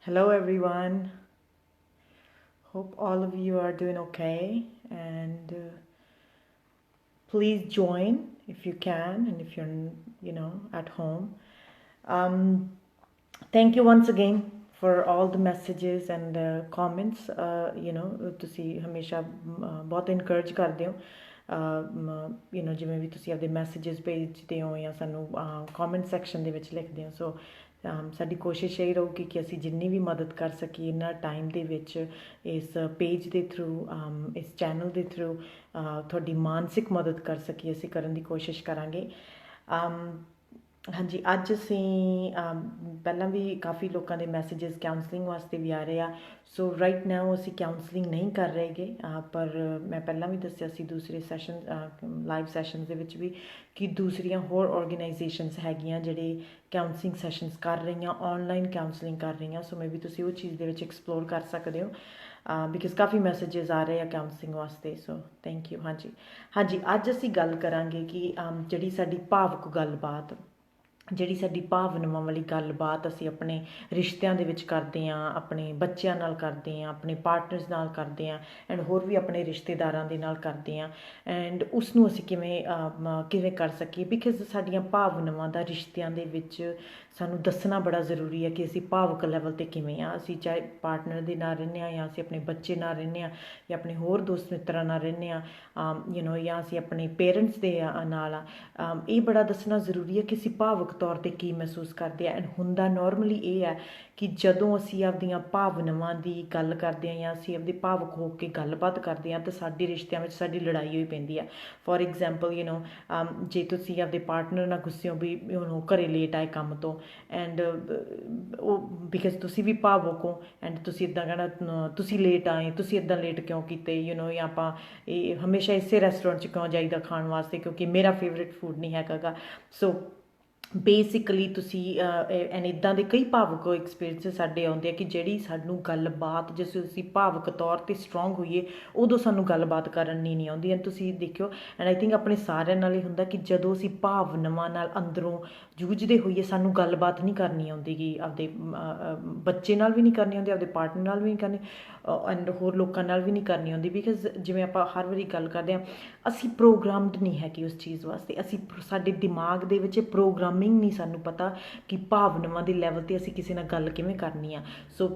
Hello, everyone. Hope all of you are doing okay. And please join if you can and if you're at home. Um, Thank you once again for all the messages and comments. ਤੁਸੀਂ ਹਮੇਸ਼ਾ ਬਹੁਤ encourage ਕਰਦੇ ਹੋ ਜਿਵੇਂ ਵੀ ਤੁਸੀਂ ਆਪਦੇ messages ਭੇਜਦੇ ਹੋ ਜਾਂ ਸਾਨੂੰ ਕਮੈਂਟ ਸੈਕਸ਼ਨ ਦੇ ਵਿੱਚ ਲਿਖਦੇ ਹੋ ਸੋ ਸਾਡੀ ਕੋਸ਼ਿਸ਼ ਇਹ ਰਹੂਗੀ ਕਿ ਅਸੀਂ ਜਿੰਨੀ ਵੀ ਮਦਦ ਕਰ ਸਕੀਏ ਇਹਨਾਂ ਟਾਈਮ ਦੇ ਵਿੱਚ ਇਸ ਪੇਜ ਦੇ ਥਰੂ ਇਸ ਚੈਨਲ ਦੇ ਥਰੂ ਤੁਹਾਡੀ ਮਾਨਸਿਕ ਮਦਦ ਕਰ ਸਕੀਏ ਅਸੀਂ ਕਰਨ ਦੀ ਕੋਸ਼ਿਸ਼ ਕਰਾਂਗੇ ਹਾਂਜੀ ਅੱਜ ਅਸੀਂ ਪਹਿਲਾਂ ਵੀ ਕਾਫੀ ਲੋਕਾਂ ਦੇ ਮੈਸੇजेस ਕਾਉਂਸਲਿੰਗ ਵਾਸਤੇ ਵੀ ਆ ਰਹੇ ਆ ਸੋ ਰਾਈਟ ਨਾਓ ਅਸੀਂ ਕਾਉਂਸਲਿੰਗ ਨਹੀਂ ਕਰ ਰਹੇਗੇ ਪਰ ਮੈਂ ਪਹਿਲਾਂ ਵੀ ਦੱਸਿਆ ਸੀ ਦੂਸਰੇ ਸੈਸ਼ਨ ਲਾਈਵ ਸੈਸ਼ਨਸ ਦੇ ਵਿੱਚ ਵੀ ਕਿ ਦੂਸਰੀਆਂ ਹੋਰ ਆਰਗੇਨਾਈਜੇਸ਼ਨਸ ਹੈਗੀਆਂ ਜਿਹੜੇ ਕਾਉਂਸਲਿੰਗ ਸੈਸ਼ਨਸ ਕਰ ਰਹੀਆਂ ਆਨਲਾਈਨ ਕਾਉਂਸਲਿੰਗ ਕਰ ਰਹੀਆਂ ਸੋ ਮੈਂ ਵੀ ਤੁਸੀਂ ਉਹ ਚੀਜ਼ ਦੇ ਵਿੱਚ ਐਕਸਪਲੋਰ ਕਰ ਸਕਦੇ ਹੋ ਬਿਕਾਜ਼ ਕਾਫੀ ਮੈਸੇजेस ਆ ਰਹੇ ਆ ਕਾਉਂਸਲਿੰਗ ਵਾਸਤੇ ਸੋ ਥੈਂਕ ਯੂ ਹਾਂਜੀ ਅੱਜ ਅਸੀਂ ਗੱਲ ਕਰਾਂਗੇ ਕਿ ਜਿਹੜੀ ਸਾਡੀ ਭਾਵੁਕ ਗੱਲਬਾਤ ਜਿਹੜੀ ਸਾਡੀ ਭਾਵਨਾਵਾਂ ਵਾਲੀ ਗੱਲਬਾਤ ਅਸੀਂ ਆਪਣੇ ਰਿਸ਼ਤਿਆਂ ਦੇ ਵਿੱਚ ਕਰਦੇ ਹਾਂ ਆਪਣੇ ਬੱਚਿਆਂ ਨਾਲ ਕਰਦੇ ਹਾਂ ਆਪਣੇ ਪਾਰਟਨਰਸ ਨਾਲ ਕਰਦੇ ਹਾਂ ਐਂਡ ਹੋਰ ਵੀ ਆਪਣੇ ਰਿਸ਼ਤੇਦਾਰਾਂ ਦੇ ਨਾਲ ਕਰਦੇ ਹਾਂ ਐਂਡ ਉਸ ਨੂੰ ਅਸੀਂ ਕਿਵੇਂ ਕਰ ਸਕੀਏ ਬਿਕਾਜ਼ ਸਾਡੀਆਂ ਭਾਵਨਾਵਾਂ ਦਾ ਰਿਸ਼ਤਿਆਂ ਦੇ ਵਿੱਚ ਸਾਨੂੰ ਦੱਸਣਾ ਬੜਾ ਜ਼ਰੂਰੀ ਹੈ ਕਿ ਅਸੀਂ ਭਾਵੁਕ ਲੈਵਲ 'ਤੇ ਕਿਵੇਂ ਆ ਅਸੀਂ ਚਾਹੇ ਪਾਰਟਨਰ ਦੇ ਨਾਲ ਰਹਿੰਦੇ ਹਾਂ ਜਾਂ ਅਸੀਂ ਆਪਣੇ ਬੱਚੇ ਨਾਲ ਰਹਿੰਦੇ ਹਾਂ ਜਾਂ ਆਪਣੇ ਹੋਰ ਦੋਸਤ ਮਿੱਤਰਾਂ ਨਾਲ ਰਹਿੰਦੇ ਹਾਂ ਜਾਂ ਅਸੀਂ ਆਪਣੇ ਪੇਰੈਂਟਸ ਦੇ ਨਾਲ ਇਹ ਬੜਾ ਦੱਸਣਾ ਜ਼ਰੂਰੀ ਹੈ ਕਿ ਅਸੀਂ ਭਾਵੁਕ ਤੌਰ 'ਤੇ ਕੀ ਮਹਿਸੂਸ ਕਰਦੇ ਹਾਂ ਐਂਡ ਹੁੰਦਾ ਨੋਰਮਲੀ ਇਹ ਹੈ ਕਿ ਜਦੋਂ ਅਸੀਂ ਆਪਦੀਆਂ ਭਾਵਨਾਵਾਂ ਦੀ ਗੱਲ ਕਰਦੇ ਹਾਂ ਜਾਂ ਅਸੀਂ ਆਪਦੇ ਭਾਵੁਕ ਹੋ ਕੇ ਗੱਲਬਾਤ ਕਰਦੇ ਹਾਂ ਤਾਂ ਸਾਡੇ ਰਿਸ਼ਤਿਆਂ ਵਿੱਚ ਸਾਡੀ ਲੜਾਈ ਹੋਈ ਪੈਂਦੀ ਹੈ ਫੋਰ ਐਗਜ਼ਾਮਪਲ ਜੇ ਤੁਸੀਂ ਆਪਦੇ ਪਾਰਟਨਰ ਨਾਲ ਗੁੱਸੇ ਹੋ ਵੀ ਘਰੇ ਲੇਟ ਆਏ ਕੰਮ ਤੋਂ ਐਂਡ ਉਹ ਬਿਕਾਜ਼ ਤੁਸੀਂ ਵੀ ਭਾਵੁਕ ਹੋ ਐਂਡ ਤੁਸੀਂ ਇੱਦਾਂ ਕਹਿਣਾ ਤੁਸੀਂ ਲੇਟ ਆਏ ਤੁਸੀਂ ਇੱਦਾਂ ਲੇਟ ਕਿਉਂ ਕੀਤੇ ਜਾਂ ਆਪਾਂ ਇਹ ਹਮੇਸ਼ਾ ਇਸੇ ਰੈਸਟੋਰੈਂਟ 'ਚ ਕਿਉਂ ਜਾਈਦਾ ਖਾਣ ਵਾਸਤੇ ਕਿਉਂਕਿ ਮੇਰਾ ਫੇਵਰੇਟ ਫੂਡ ਨਹੀਂ ਹੈਗਾ ਗਾ ਸੋ ਬੇਸਿਕਲੀ ਤੁਸੀਂ ਐਂਡ ਇੱਦਾਂ ਦੇ ਕਈ ਭਾਵੁਕ ਐਕਸਪੀਰੀਅੰਸ ਸਾਡੇ ਆਉਂਦੇ ਆ ਕਿ ਜਿਹੜੀ ਸਾਨੂੰ ਗੱਲਬਾਤ ਜਿਸ ਅਸੀਂ ਭਾਵੁਕ ਤੌਰ 'ਤੇ ਸਟਰੋਂਗ ਹੋਈਏ ਉਦੋਂ ਸਾਨੂੰ ਗੱਲਬਾਤ ਕਰਨੀ ਨਹੀਂ ਆਉਂਦੀ ਐਂਡ ਤੁਸੀਂ ਦੇਖਿਓ ਐਂਡ ਆਈ ਥਿੰਕ ਆਪਣੇ ਸਾਰਿਆਂ ਨਾਲ ਹੀ ਹੁੰਦਾ ਕਿ ਜਦੋਂ ਅਸੀਂ ਭਾਵਨਾਵਾਂ ਨਾਲ ਅੰਦਰੋਂ ਜੂਝਦੇ ਹੋਈਏ ਸਾਨੂੰ ਗੱਲਬਾਤ ਨਹੀਂ ਕਰਨੀ ਆਉਂਦੀ ਗੀ ਆਪਦੇ ਬੱਚੇ ਨਾਲ ਵੀ ਨਹੀਂ ਕਰਨੀ ਆਉਂਦੀ ਆਪਦੇ ਪਾਰਟਨਰ ਨਾਲ ਵੀ ਨਹੀਂ ਕਰਨੀ ਐਂਡ ਹੋਰ ਲੋਕਾਂ ਨਾਲ ਵੀ ਨਹੀਂ ਕਰਨੀ ਆਉਂਦੀ ਬਿਕਾਜ਼ ਜਿਵੇਂ ਆਪਾਂ ਹਰ ਵਾਰੀ ਗੱਲ ਕਰਦੇ ਹਾਂ ਅਸੀਂ ਪ੍ਰੋਗਰਾਮਡ ਨਹੀਂ ਹੈਗੇ ਉਸ ਚੀਜ਼ ਵਾਸਤੇ ਸਾਡੇ ਦਿਮਾਗ ਦੇ ਵਿੱਚ ਪ੍ਰੋਗਰਾਮਿੰਗ ਨਹੀਂ ਸਾਨੂੰ ਪਤਾ ਕਿ ਭਾਵਨਾਵਾਂ ਦੇ ਲੈਵਲ 'ਤੇ ਅਸੀਂ ਕਿਸੇ ਨਾਲ ਗੱਲ ਕਿਵੇਂ ਕਰਨੀ ਆ ਸੋ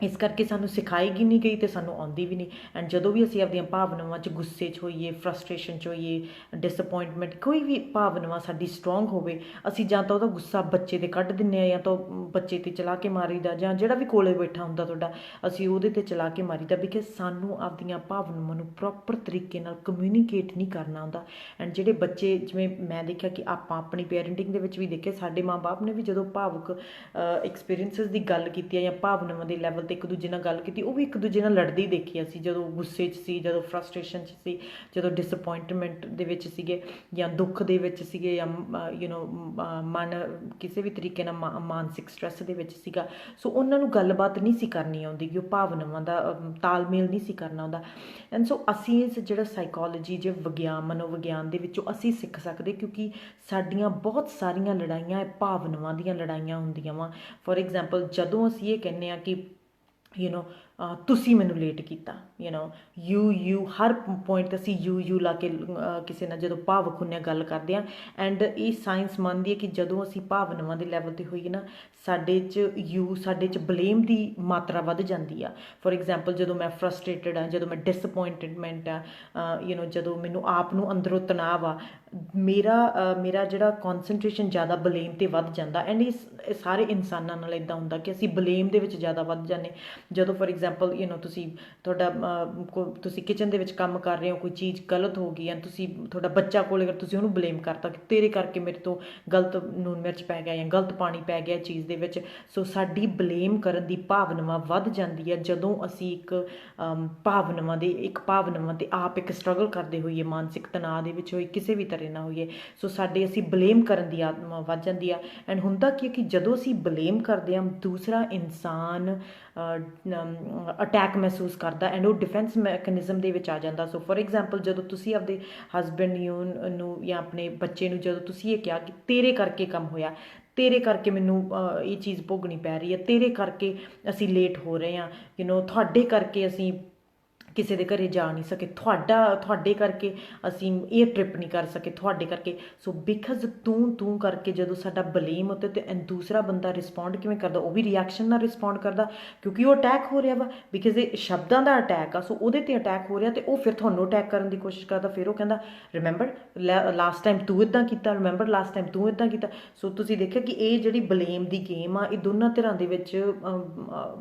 ਇਸ ਕਰਕੇ ਸਾਨੂੰ ਸਿਖਾਈ ਨਹੀਂ ਗਈ ਅਤੇ ਸਾਨੂੰ ਆਉਂਦੀ ਵੀ ਨਹੀਂ ਐਂਡ ਜਦੋਂ ਵੀ ਅਸੀਂ ਆਪਦੀਆਂ ਭਾਵਨਾਵਾਂ 'ਚ ਗੁੱਸੇ 'ਚ ਹੋਈਏ ਫਰਸਟ੍ਰੇਸ਼ਨ 'ਚ ਹੋਈਏ ਡਿਸਅਪੋਇੰਟਮੈਂਟ ਕੋਈ ਵੀ ਭਾਵਨਾਵਾਂ ਸਾਡੀ ਸਟਰੋਂਗ ਹੋਵੇ ਅਸੀਂ ਜਾਂ ਤਾਂ ਉਹਦਾ ਗੁੱਸਾ ਬੱਚੇ 'ਤੇ ਕੱਢ ਦਿੰਦੇ ਹਾਂ ਜਾਂ ਤਾਂ ਬੱਚੇ 'ਤੇ ਚਲਾ ਕੇ ਮਾਰੀਦਾ ਜਾਂ ਜਿਹੜਾ ਵੀ ਕੋਲੇ ਬੈਠਾ ਹੁੰਦਾ ਤੁਹਾਡਾ ਅਸੀਂ ਉਹਦੇ 'ਤੇ ਚਲਾ ਕੇ ਮਾਰੀਦਾ ਬਿਕਾਜ਼ ਸਾਨੂੰ ਆਪਦੀਆਂ ਭਾਵਨਾਵਾਂ ਨੂੰ ਪ੍ਰੋਪਰ ਤਰੀਕੇ ਨਾਲ ਕਮਿਊਨੀਕੇਟ ਨਹੀਂ ਕਰਨਾ ਆਉਂਦਾ ਐਂਡ ਜਿਹੜੇ ਬੱਚੇ ਜਿਵੇਂ ਮੈਂ ਦੇਖਿਆ ਕਿ ਆਪਾਂ ਆਪਣੀ ਪੇਰੈਂਟਿੰਗ ਦੇ ਵਿੱਚ ਵੀ ਦੇਖਿਆ ਸਾਡੇ ਮਾਂ ਬਾਪ ਨੇ ਵੀ ਜਦੋਂ ਭਾਵੁਕ ਐਕਸਪੀਰੀਅੰਸਿਸ ਦੀ ਗੱਲ ਕੀਤੀ ਹੈ ਜਾਂ ਭਾਵਨਾਵਾਂ ਦੇ ਲੈਵਲ 'ਤੇ ਇੱਕ ਦੂਜੇ ਨਾਲ ਗੱਲ ਕੀਤੀ ਉਹ ਵੀ ਇੱਕ ਦੂਜੇ ਨਾਲ ਲੜਦੇ ਹੀ ਦੇਖੀ ਅਸੀਂ ਜਦੋਂ ਗੁੱਸੇ 'ਚ ਸੀ ਜਦੋਂ ਫਰਸਟ੍ਰੇਸ਼ਨ 'ਚ ਸੀ ਜਦੋਂ ਡਿਸਅਪੋਇੰਟਮੈਂਟ ਦੇ ਵਿੱਚ ਸੀਗੇ ਜਾਂ ਦੁੱਖ ਦੇ ਵਿੱਚ ਸੀਗੇ ਜਾਂ ਮਨ ਕਿਸੇ ਵੀ ਤਰੀਕੇ ਨਾਲ ਮਾਨਸਿਕ ਸਟ੍ਰੈਸ ਦੇ ਵਿੱਚ ਸੀਗਾ ਸੋ ਉਹਨਾਂ ਨੂੰ ਗੱਲਬਾਤ ਨਹੀਂ ਸੀ ਕਰਨੀ ਆਉਂਦੀ ਕਿ ਉਹ ਭਾਵਨਾਵਾਂ ਦਾ ਤਾਲਮੇਲ ਨਹੀਂ ਸੀ ਕਰਨਾ ਆਉਂਦਾ ਐਂਡ ਸੋ ਅਸੀਂ ਇਸ ਜਿਹੜਾ ਸਾਈਕੋਲੋਜੀ ਜੇ ਮਨੋਵਿਗਿਆਨ ਦੇ ਵਿੱਚੋਂ ਅਸੀਂ ਸਿੱਖ ਸਕਦੇ ਕਿਉਂਕਿ ਸਾਡੀਆਂ ਬਹੁਤ ਸਾਰੀਆਂ ਲੜਾਈਆਂ ਭਾਵਨਾਵਾਂ ਦੀਆਂ ਲੜਾਈਆਂ ਹੁੰਦੀਆਂ ਵਾ ਫੋਰ ਐਗਜ਼ਾਮਪਲ ਜਦੋਂ ਅਸੀਂ ਇਹ ਕਹਿੰਦੇ ਹਾਂ ਕਿ ਤੁਸੀਂ ਮੈਨੂੰ ਲੇਟ ਕੀਤਾ ਯੂ ਹਰ ਪੁਆਇੰਟ 'ਤੇ ਅਸੀਂ ਯੂ ਲਾ ਕੇ ਕਿਸੇ ਨਾਲ ਜਦੋਂ ਭਾਵੁਕ ਹੁੰਦੇ ਗੱਲ ਕਰਦੇ ਹਾਂ ਐਂਡ ਇਹ ਸਾਇੰਸ ਮੰਨਦੀ ਹੈ ਕਿ ਜਦੋਂ ਅਸੀਂ ਭਾਵਨਾਵਾਂ ਦੇ ਲੈਵਲ 'ਤੇ ਹੋਈਏ ਨਾ ਸਾਡੇ 'ਚ ਬਲੇਮ ਦੀ ਮਾਤਰਾ ਵੱਧ ਜਾਂਦੀ ਆ ਫੋਰ ਐਗਜ਼ਾਮਪਲ ਜਦੋਂ ਮੈਂ ਫਰਸਟ੍ਰੇਟਡ ਹਾਂ ਜਦੋਂ ਮੈਂ ਡਿਸਅਪੋਇੰਟਮੈਂਟ ਆ ਜਦੋਂ ਮੈਨੂੰ ਆਪ ਨੂੰ ਅੰਦਰੋਂ ਤਣਾਅ ਆ ਮੇਰਾ ਜਿਹੜਾ ਕੌਨਸਨਟ੍ਰੇਸ਼ਨ ਜ਼ਿਆਦਾ ਬਲੇਮ 'ਤੇ ਵੱਧ ਜਾਂਦਾ ਐਂਡ ਇਹ ਸਾਰੇ ਇਨਸਾਨਾਂ ਨਾਲ ਇੱਦਾਂ ਹੁੰਦਾ ਕਿ ਅਸੀਂ ਬਲੇਮ ਦੇ ਵਿੱਚ ਜ਼ਿਆਦਾ ਵੱਧ ਜਾਂਦੇ ਜਦੋਂ ਫੋਰ ਐਗਜ਼ਾਮਪਲ ਤੁਸੀਂ ਕਿਚਨ ਦੇ ਵਿੱਚ ਕੰਮ ਕਰ ਰਹੇ ਹੋ ਕੋਈ ਚੀਜ਼ ਗਲਤ ਹੋ ਗਈ ਐ ਤੁਹਾਡਾ ਬੱਚਾ ਕੋਲ ਅਗਰ ਤੁਸੀਂ ਉਹਨੂੰ ਬਲੇਮ ਕਰਤਾ ਕਿ ਤੇਰੇ ਕਰਕੇ ਮੇਰੇ ਤੋਂ ਗਲਤ ਨੂਨ ਮਿਰਚ ਪੈ ਗਿਆ ਜਾਂ ਗਲਤ ਪਾਣੀ ਪੈ ਗਿਆ ਚੀਜ਼ ਦੇ ਵਿੱਚ ਸੋ ਸਾਡੀ ਬਲੇਮ ਕਰਨ ਦੀ ਭਾਵਨਾਵਾ ਵੱਧ ਜਾਂਦੀ ਹੈ ਜਦੋਂ ਅਸੀਂ ਇੱਕ ਭਾਵਨਾਵਾਂ 'ਤੇ ਆਪ ਇੱਕ ਸਟਰਗਲ ਕਰਦੇ ਹੋਈਏ ਮਾਨਸਿਕ ਤਣਾਅ ਦੇ ਵਿੱਚ ਹੋਈ ਕਿਸੇ ਵੀ ਤਰ੍ਹਾਂ ਨਾ ਹੋਈਏ ਸੋ ਅਸੀਂ ਬਲੇਮ ਕਰਨ ਦੀ ਆਦਤ ਵੱਧ ਜਾਂਦੀ ਆ ਐਂਡ ਹੁੰਦਾ ਕੀ ਕਿ ਜਦੋਂ ਅਸੀਂ ਬਲੇਮ ਕਰਦੇ ਹਾਂ ਦੂਸਰਾ ਇਨਸਾਨ ਅਟੈਕ ਮਹਿਸੂਸ ਕਰਦਾ ਐਂਡ ਉਹ ਡਿਫੈਂਸ ਮੈਕੈਨਿਜ਼ਮ ਦੇ ਵਿੱਚ ਆ ਜਾਂਦਾ ਸੋ ਫੋਰ ਐਗਜ਼ਾਮਪਲ ਜਦੋਂ ਤੁਸੀਂ ਆਪਦੇ ਹਸਬੈਂਡ ਨੂੰ ਜਾਂ ਆਪਣੇ ਬੱਚੇ ਨੂੰ ਜਦੋਂ ਤੁਸੀਂ ਇਹ ਕਿਹਾ ਕਿ ਤੇਰੇ ਕਰਕੇ ਕੰਮ ਹੋਇਆ ਤੇਰੇ ਕਰਕੇ ਮੈਨੂੰ ਇਹ ਚੀਜ਼ ਭੋਗਣੀ ਪੈ ਰਹੀ ਹੈ, ਤੇਰੇ ਕਰਕੇ ਅਸੀਂ ਲੇਟ ਹੋ ਰਹੇ ਹਾਂ, ਤੁਹਾਡੇ ਕਰਕੇ ਅਸੀਂ ਕਿਸੇ ਦੇ ਘਰੇ ਜਾ ਨਹੀਂ ਸਕੇ, ਤੁਹਾਡੇ ਕਰਕੇ ਅਸੀਂ ਇਹ ਟ੍ਰਿਪ ਨਹੀਂ ਕਰ ਸਕੇ, ਤੁਹਾਡੇ ਕਰਕੇ। ਸੋ ਬਿਕਾਜ਼ ਤੂੰ ਕਰਕੇ ਜਦੋਂ ਸਾਡਾ ਬਲੇਮ ਉੱਤੇ ਤੇ ਦੂਸਰਾ ਬੰਦਾ ਰਿਸਪੌਂਡ ਕਿਵੇਂ ਕਰਦਾ, ਉਹ ਵੀ ਰਿਐਕਸ਼ਨ ਨਾਲ ਰਿਸਪੌਂਡ ਕਰਦਾ, ਕਿਉਂਕਿ ਉਹ ਅਟੈਕ ਹੋ ਰਿਹਾ ਵਾ, ਬਿਕਾਜ਼ ਇਹ ਸ਼ਬਦਾਂ ਦਾ ਅਟੈਕ ਆ। ਸੋ ਉਹਦੇ 'ਤੇ ਅਟੈਕ ਹੋ ਰਿਹਾ ਅਤੇ ਉਹ ਫਿਰ ਤੁਹਾਨੂੰ ਅਟੈਕ ਕਰਨ ਦੀ ਕੋਸ਼ਿਸ਼ ਕਰਦਾ। ਫਿਰ ਉਹ ਕਹਿੰਦਾ ਰਿਮੈਂਬਰ ਲਾਸਟ ਟਾਈਮ ਤੂੰ ਇੱਦਾਂ ਕੀਤਾ, ਰਿਮੈਂਬਰ ਲਾਸਟ ਟਾਈਮ ਤੂੰ ਇੱਦਾਂ ਕੀਤਾ। ਸੋ ਤੁਸੀਂ ਦੇਖਿਆ ਕਿ ਇਹ ਜਿਹੜੀ ਬਲੇਮ ਦੀ ਗੇਮ ਆ, ਇਹ ਦੋਨਾਂ ਧਿਰਾਂ ਦੇ ਵਿੱਚ